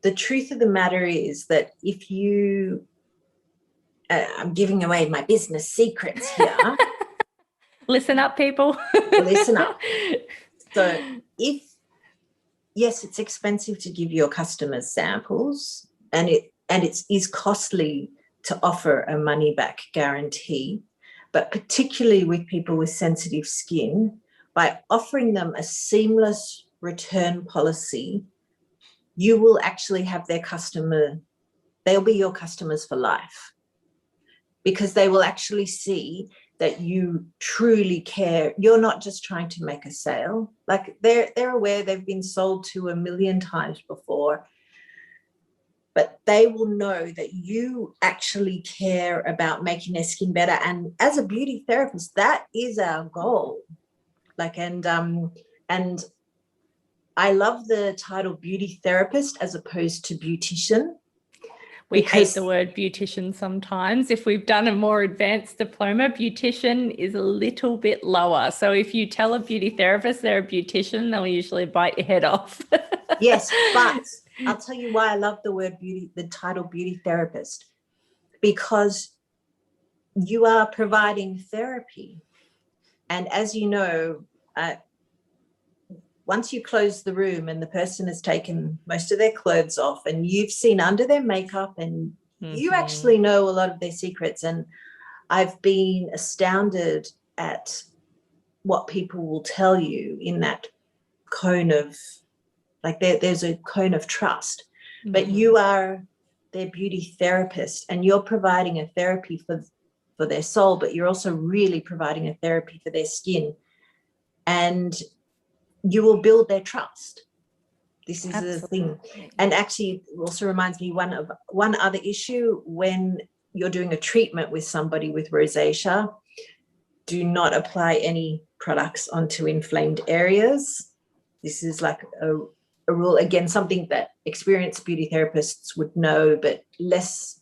C: The truth of the matter is that if you, I'm giving away my business secrets here.
B: Listen up, people.
C: Listen up. So yes, it's expensive to give your customers samples, and it is costly to offer a money back guarantee, but particularly with people with sensitive skin, by offering them a seamless return policy, you will actually have they'll be your customers for life, because they will actually see that you truly care. You're not just trying to make a sale. Like they're aware they've been sold to 1 million times before, but they will know that you actually care about making their skin better. And as a beauty therapist, that is our goal. And I love the title beauty therapist as opposed to beautician.
B: We hate the word beautician sometimes. If we've done a more advanced diploma, beautician is a little bit lower. So if you tell a beauty therapist they're a beautician, they'll usually bite your head off.
C: Yes, but I'll tell you why I love the title beauty therapist, because you are providing therapy. And as you know, once you close the room and the person has taken most of their clothes off and you've seen under their makeup and you actually know a lot of their secrets. And I've been astounded at what people will tell you in that cone of, like there's a cone of trust, but you are their beauty therapist and you're providing a therapy for their soul, but you're also really providing a therapy for their skin. And you will build their trust. This is the thing. And actually it also reminds me one other issue. When you're doing a treatment with somebody with rosacea, do not apply any products onto inflamed areas. This is like a rule, again, something that experienced beauty therapists would know, but less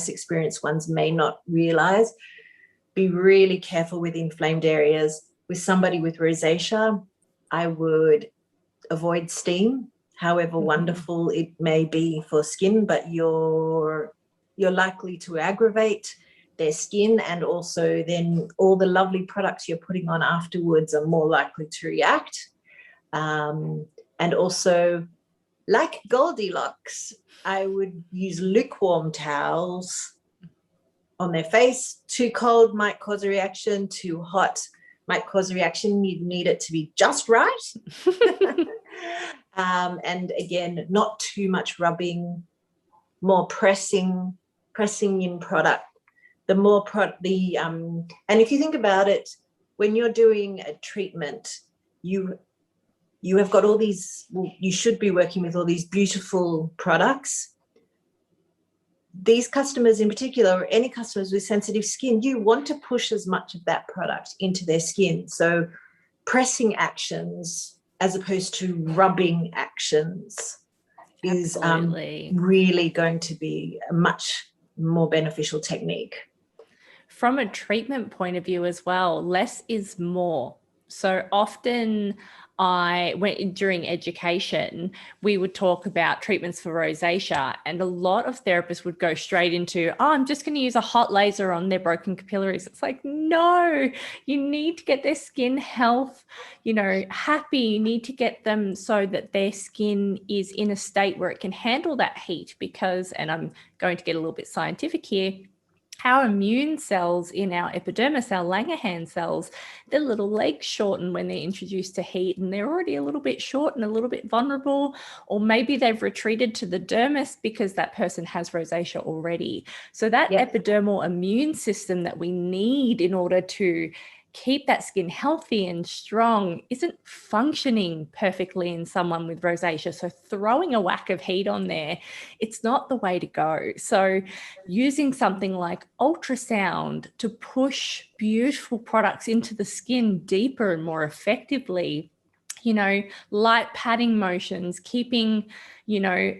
C: experienced ones may not realize. Be really careful with inflamed areas. With somebody with rosacea, I would avoid steam, however wonderful it may be for skin, but you're likely to aggravate their skin, and also then all the lovely products you're putting on afterwards are more likely to react. And also, like Goldilocks, I would use lukewarm towels on their face. Too cold might cause a reaction, too hot might cause a reaction. You need it to be just right. And again, not too much rubbing, more pressing in product. the more and if you think about it, when you're doing a treatment, you have got all these, you should be working with all these beautiful products. These customers in particular, or any customers with sensitive skin, you want to push as much of that product into their skin. So pressing actions as opposed to rubbing actions is really going to be a much more beneficial technique.
B: From a treatment point of view as well, less is more. So often during education, we would talk about treatments for rosacea, and a lot of therapists would go straight into, I'm just going to use a hot laser on their broken capillaries. It's like, no, you need to get their skin health, happy. You need to get them so that their skin is in a state where it can handle that heat, because, and I'm going to get a little bit scientific here, our immune cells in our epidermis, our Langerhans cells, their little legs shorten when they're introduced to heat, and they're already a little bit short and a little bit vulnerable, or maybe they've retreated to the dermis because that person has rosacea already. So that epidermal immune system that we need in order to keep that skin healthy and strong isn't functioning perfectly in someone with rosacea. So throwing a whack of heat on there, it's not the way to go. So using something like ultrasound to push beautiful products into the skin deeper and more effectively, light patting motions, keeping,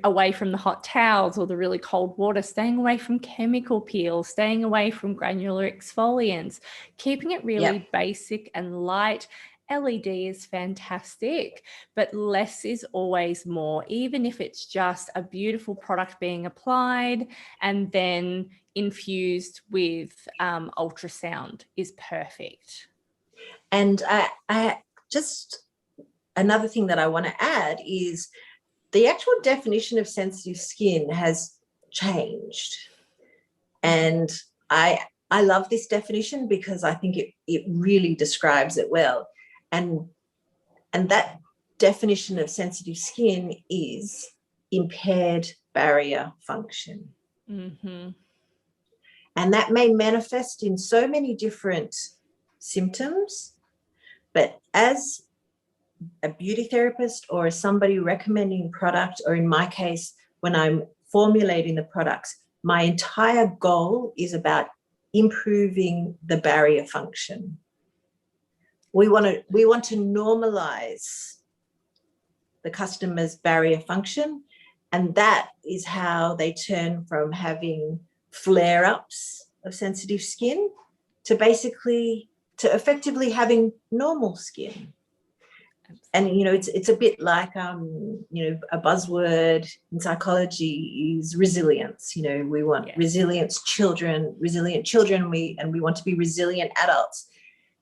B: away from the hot towels or the really cold water, staying away from chemical peels, staying away from granular exfoliants, keeping it really basic and light. LED is fantastic, but less is always more, even if it's just a beautiful product being applied and then infused with ultrasound is perfect.
C: And I just, another thing that I want to add is the actual definition of sensitive skin has changed. And I love this definition because I think it really describes it well. And that definition of sensitive skin is impaired barrier function.
B: Mm-hmm.
C: And that may manifest in so many different symptoms, but as a beauty therapist or as somebody recommending product, or in my case, when I'm formulating the products, my entire goal is about improving the barrier function. We want to normalize the customer's barrier function, and that is how they turn from having flare-ups of sensitive skin to effectively having normal skin. And, it's a bit like, a buzzword in psychology is resilience. We want resilient children, and we want to be resilient adults.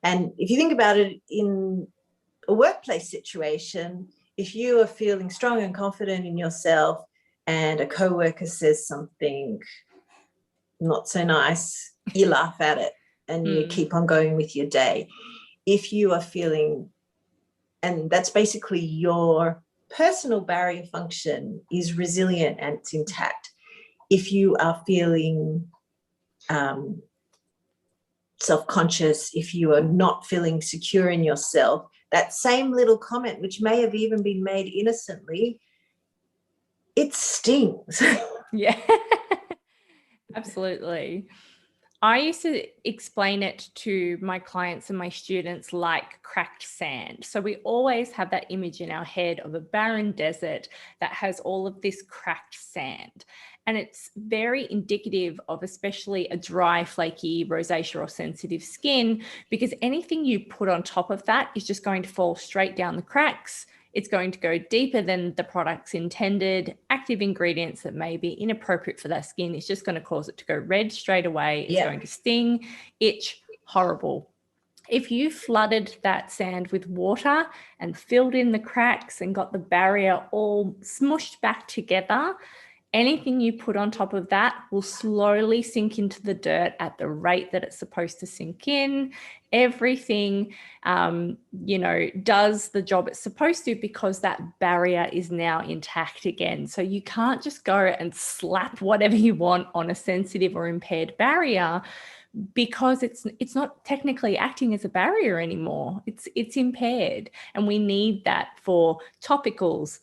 C: And if you think about it in a workplace situation, if you are feeling strong and confident in yourself and a coworker says something not so nice, you laugh at it and you keep on going with your day. If you are feeling, and that's basically your personal barrier function is resilient and it's intact. If you are feeling self-conscious, if you are not feeling secure in yourself, that same little comment, which may have even been made innocently, it stings.
B: Yeah, absolutely. I used to explain it to my clients and my students like cracked sand. So we always have that image in our head of a barren desert that has all of this cracked sand. And it's very indicative of especially a dry, flaky, rosacea or sensitive skin, because anything you put on top of that is just going to fall straight down the cracks. It's going to go deeper than the product's intended. Active ingredients that may be inappropriate for that skin is just going to cause it to go red straight away. It's going to sting, itch, horrible. If you flooded that sand with water and filled in the cracks and got the barrier all smushed back together, Anything you put on top of that will slowly sink into the dirt at the rate that it's supposed to sink in. Everything, does the job it's supposed to, because that barrier is now intact again. So you can't just go and slap whatever you want on a sensitive or impaired barrier, because it's not technically acting as a barrier anymore. It's impaired, and we need that for topicals,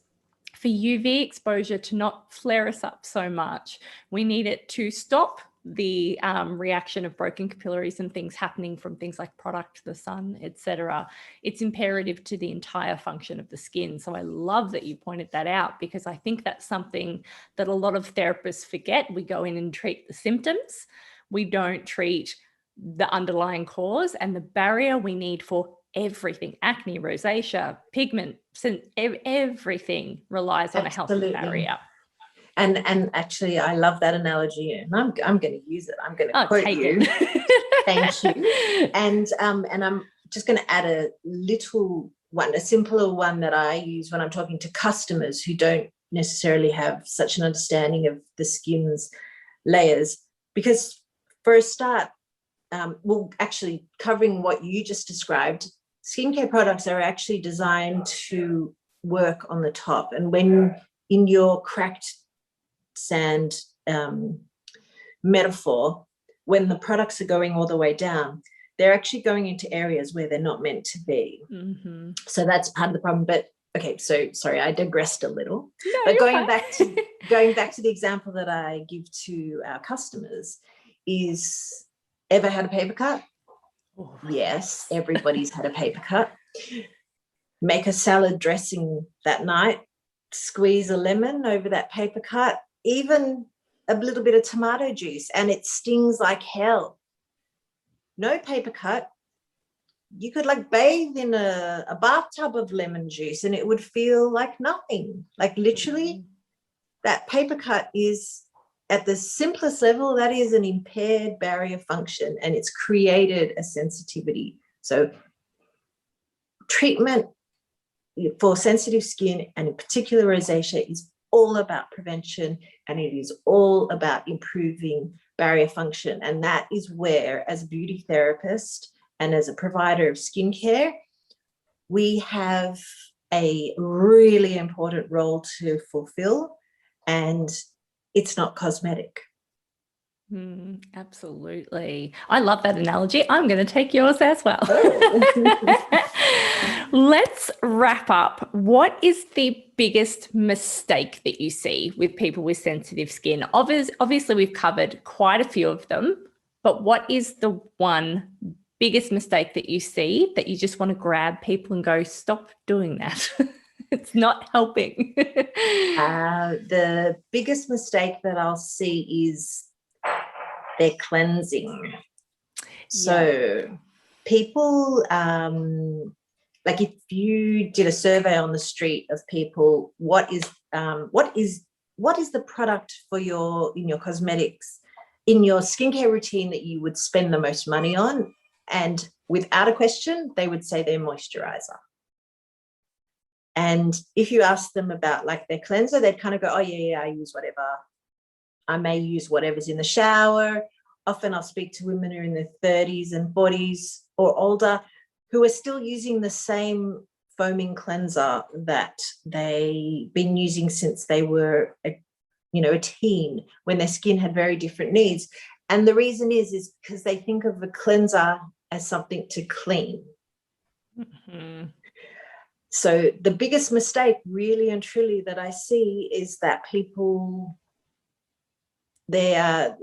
B: for UV exposure to not flare us up so much. We need it to stop the reaction of broken capillaries and things happening from things like product, the sun, etc. It's imperative to the entire function of the skin. So I love that you pointed that out, because I think that's something that a lot of therapists forget. We go in and treat the symptoms. We don't treat the underlying cause, and the barrier we need for everything. Acne, rosacea, pigment, everything relies on
C: Absolutely.
B: a healthy barrier.
C: And actually, I love that analogy, and I'm going to use it. I'm going to quote you. Thank you. And I'm just going to add a little one, a simpler one that I use when I'm talking to customers who don't necessarily have such an understanding of the skin's layers. Because for a start, actually covering what you just described, skincare products are actually designed to work on the top. And when in your cracked sand metaphor, when the products are going all the way down, they're actually going into areas where they're not meant to be. Mm-hmm. So that's part of the problem. But okay, so sorry, I digressed a little.
B: No,
C: but going back to the example that I give to our customers is, ever had a paper cut? Oh, yes, everybody's had a paper cut. Make a salad dressing that night, squeeze a lemon over that paper cut, even a little bit of tomato juice, and it stings like hell. No paper cut. You could like bathe in a bathtub of lemon juice and it would feel like nothing. Like literally, that paper cut is, at the simplest level, that is an impaired barrier function, and it's created a sensitivity. So treatment for sensitive skin, and in particular rosacea, is all about prevention, and it is all about improving barrier function. And that is where, as a beauty therapist and as a provider of skincare, we have a really important role to fulfill, and it's not cosmetic.
B: Absolutely. I love that analogy. I'm going to take yours as well. Let's wrap up. What is the biggest mistake that you see with people with sensitive skin? Obviously, we've covered quite a few of them, but what is the one biggest mistake that you see that you just want to grab people and go, stop doing that? It's not helping.
C: The biggest mistake that I'll see is their cleansing. So people, like if you did a survey on the street of people, what is the product for in your cosmetics, in your skincare routine that you would spend the most money on? And without a question, they would say their moisturizer. And if you ask them about like their cleanser, they'd kind of go, oh yeah, I use whatever. I may use whatever's in the shower. Often I'll speak to women who are in their 30s and 40s or older who are still using the same foaming cleanser that they've been using since they were a teen, when their skin had very different needs. And the reason is because they think of a cleanser as something to clean. Mm-hmm. So the biggest mistake, really and truly, that I see is that people, the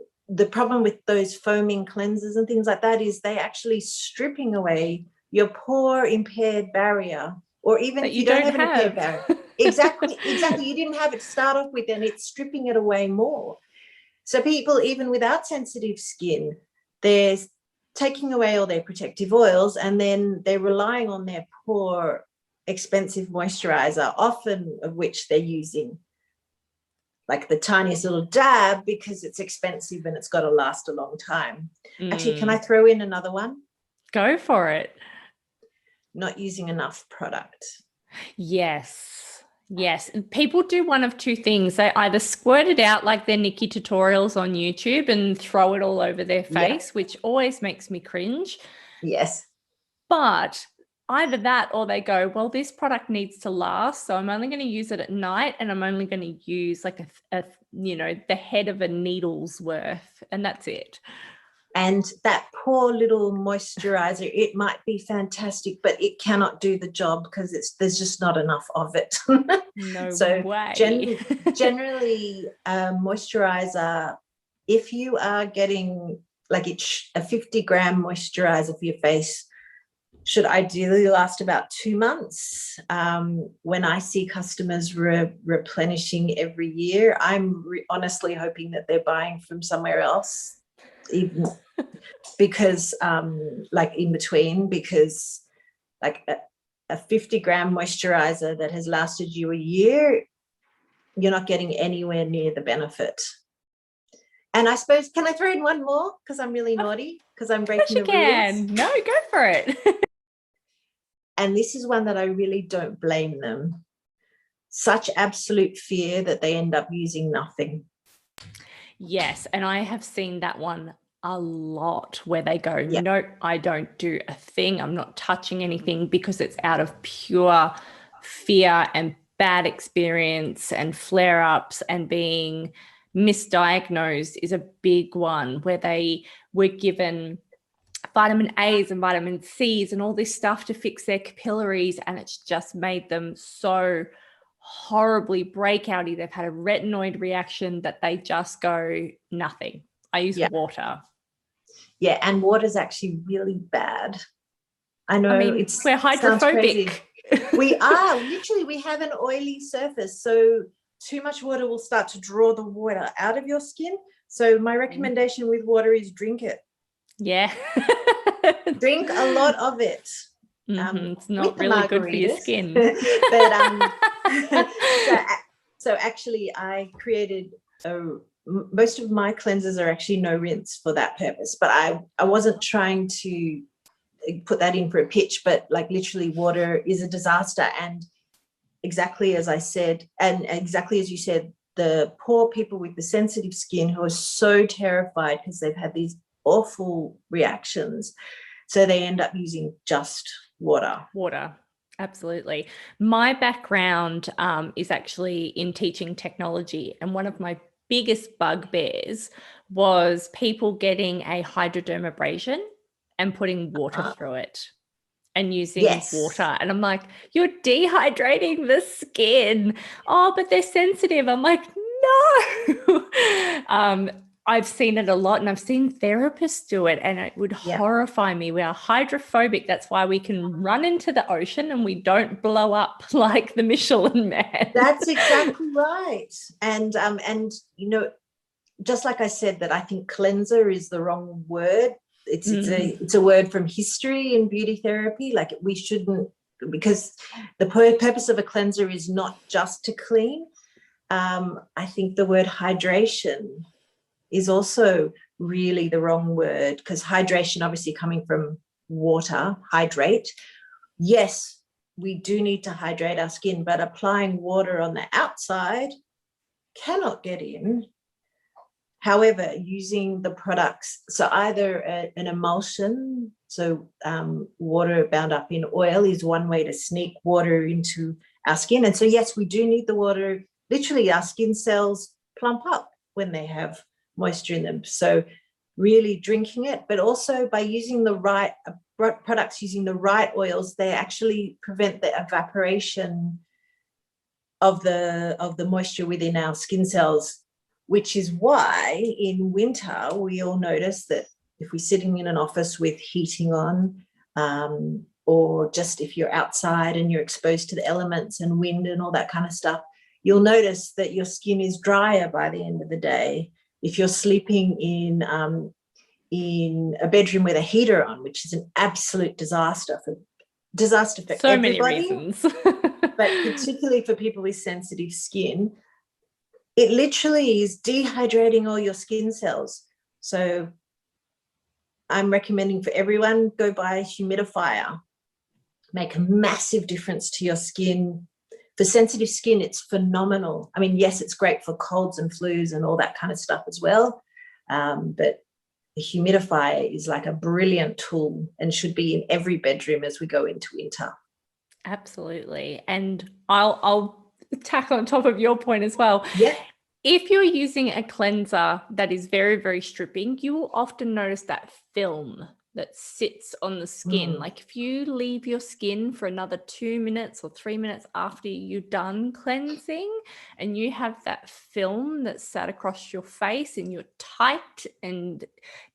C: problem with those foaming cleansers and things like that is they actually stripping away your poor impaired barrier, or even
B: that
C: if you don't have an impaired barrier. Exactly. You didn't have it to start off with, and it's stripping it away more. So people, even without sensitive skin, they're taking away all their protective oils, and then they're relying on their poor, expensive moisturizer, often of which they're using like the tiniest little dab because it's expensive and it's got to last a long time. Actually, can I throw in another one?
B: Go for it.
C: Not using enough product.
B: Yes. Yes, and people do one of two things. They either squirt it out like their Nikki tutorials on YouTube and throw it all over their face, which always makes me cringe.
C: Yes.
B: But either that or they go, well, this product needs to last, so I'm only going to use it at night, and I'm only going to use like the head of a needle's worth, and that's it.
C: And that poor little moisturizer, it might be fantastic, but it cannot do the job because there's just not enough of it.
B: No
C: so
B: way.
C: Generally, moisturizer, if you are getting like a 50-gram moisturizer for your face, should ideally last about 2 months. When I see customers replenishing every year, I'm honestly hoping that they're buying from somewhere else, even because like in between, because like a 50-gram moisturizer that has lasted you a year, you're not getting anywhere near the benefit. And I suppose, can I throw in one more? Because I'm really naughty, because I'm breaking the rules.
B: No, go for it.
C: And this is one that I really don't blame them. Such absolute fear that they end up using nothing.
B: Yes, and I have seen that one a lot where they go, no, I don't do a thing. I'm not touching anything, because it's out of pure fear and bad experience and flare-ups, and being misdiagnosed is a big one, where they were given vitamin A's and vitamin C's and all this stuff to fix their capillaries, and it's just made them so horribly breakouty. They've had a retinoid reaction that they just go, nothing. I use water.
C: Yeah, and water's actually really bad. I know,
B: we're hydrophobic.
C: We are. Literally, we have an oily surface. So too much water will start to draw the water out of your skin. So my recommendation with water is drink it.
B: Yeah.
C: Drink a lot of it.
B: It's not really good for your skin.
C: But so actually I created most of my cleansers are actually no rinse for that purpose, but I wasn't trying to put that in for a pitch, but like literally water is a disaster. And exactly as I said, and exactly as you said, the poor people with the sensitive skin who are so terrified because they've had these awful reactions, so they end up using just water.
B: Absolutely. My background is actually in teaching technology, and one of my biggest bugbears was people getting a hydrodermabrasion and putting water through it and using water. And I'm like, you're dehydrating the skin. Oh, but they're sensitive. I'm like, no. I've seen it a lot, and I've seen therapists do it, and it would horrify me. We are hydrophobic. That's why we can run into the ocean and we don't blow up like the Michelin Man.
C: That's exactly right. And just like I said, that I think cleanser is the wrong word. It's a word from history in beauty therapy. Like, we shouldn't, because the purpose of a cleanser is not just to clean. I think the word hydration is also really the wrong word, because hydration, obviously coming from water, hydrate. Yes, we do need to hydrate our skin, but applying water on the outside cannot get in. However, using the products, so either an emulsion, so water bound up in oil is one way to sneak water into our skin. And so, yes, we do need the water. Literally, our skin cells plump up when they have moisture in them. So really drinking it, but also by using the right products, using the right oils, they actually prevent the evaporation of the moisture within our skin cells, which is why in winter we all notice that if we're sitting in an office with heating on, or just if you're outside and you're exposed to the elements and wind and all that kind of stuff, you'll notice that your skin is drier by the end of the day. If you're sleeping in a bedroom with a heater on, which is an absolute disaster for
B: so
C: everybody,
B: many reasons.
C: but particularly for people with sensitive skin, it literally is dehydrating all your skin cells. So I'm recommending for everyone, go buy a humidifier. Make a massive difference to your skin. For sensitive skin, it's phenomenal. I mean, yes, it's great for colds and flus and all that kind of stuff as well. But the humidifier is like a brilliant tool and should be in every bedroom as we go into winter.
B: Absolutely. And I'll tack on top of your point as well.
C: Yeah.
B: If you're using a cleanser that is very, very stripping, you will often notice that film that sits on the skin. Like if you leave your skin for another 2 minutes or 3 minutes after you're done cleansing and you have that film that's sat across your face and you're tight and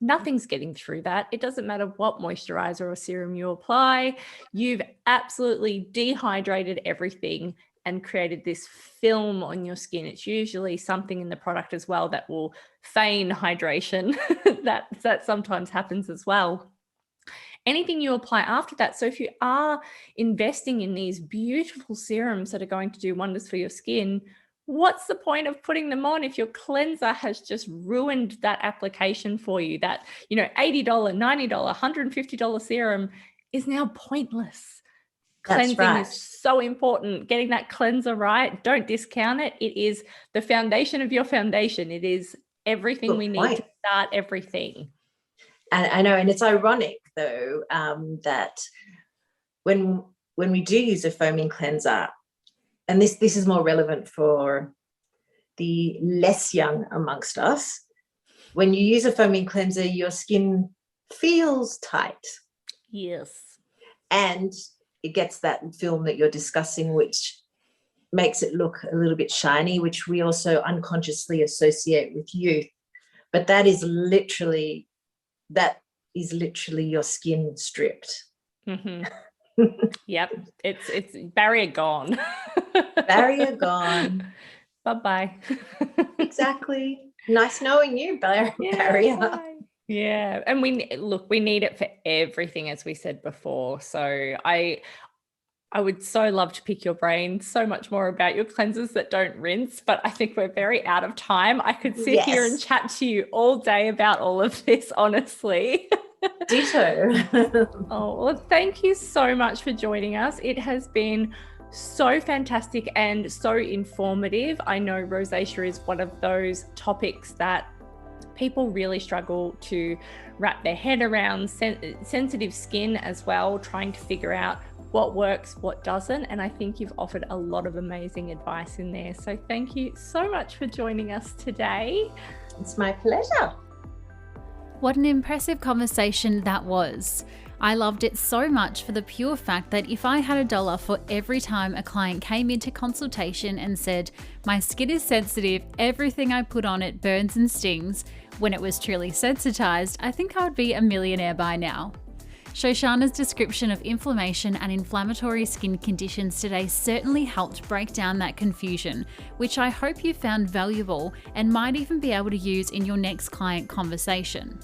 B: nothing's getting through that, it doesn't matter what moisturizer or serum you apply, you've absolutely dehydrated everything and created this film on your skin. It's usually something in the product as well that will feign hydration. that sometimes happens as well. Anything you apply after that. So if you are investing in these beautiful serums that are going to do wonders for your skin, what's the point of putting them on if your cleanser has just ruined that application for you? That, $80, $90, $150 serum is now pointless. Cleansing is so important. Getting that cleanser right, don't discount it. It is the foundation of your foundation. It is everything we need to start everything.
C: And I know, and it's ironic though, that when we do use a foaming cleanser, and this is more relevant for the less young amongst us, when you use a foaming cleanser, your skin feels tight.
B: Yes.
C: And it gets that film that you're discussing, which makes it look a little bit shiny, which we also unconsciously associate with youth. But that is literally your skin stripped.
B: Mm-hmm. Yep. It's barrier gone.
C: Barrier gone.
B: Bye-bye.
C: Exactly. Nice knowing you, Barrier.
B: Bye. Yeah. And we need it for everything, as we said before. So I would so love to pick your brain so much more about your cleansers that don't rinse, but I think we're very out of time. I could sit here and chat to you all day about all of this, honestly.
C: Ditto.
B: Oh, well, thank you so much for joining us. It has been so fantastic and so informative. I know rosacea is one of those topics that people really struggle to wrap their head around, sensitive skin as well, trying to figure out what works, what doesn't. And I think you've offered a lot of amazing advice in there. So thank you so much for joining us today.
C: It's my pleasure.
A: What an impressive conversation that was. I loved it so much for the pure fact that if I had $1 for every time a client came into consultation and said, my skin is sensitive, everything I put on it burns and stings, when it was truly sensitized, I think I would be a millionaire by now. Shoshana's description of inflammation and inflammatory skin conditions today certainly helped break down that confusion, which I hope you found valuable and might even be able to use in your next client conversation.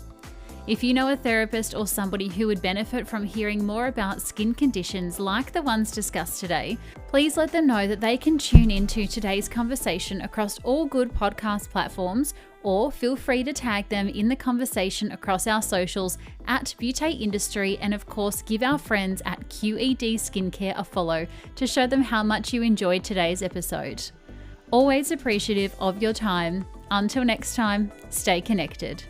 A: If you know a therapist or somebody who would benefit from hearing more about skin conditions like the ones discussed today, please let them know that they can tune into today's conversation across all good podcast platforms, or feel free to tag them in the conversation across our socials at Beauté Industry, and of course give our friends at QED Skincare a follow to show them how much you enjoyed today's episode. Always appreciative of your time. Until next time, stay connected.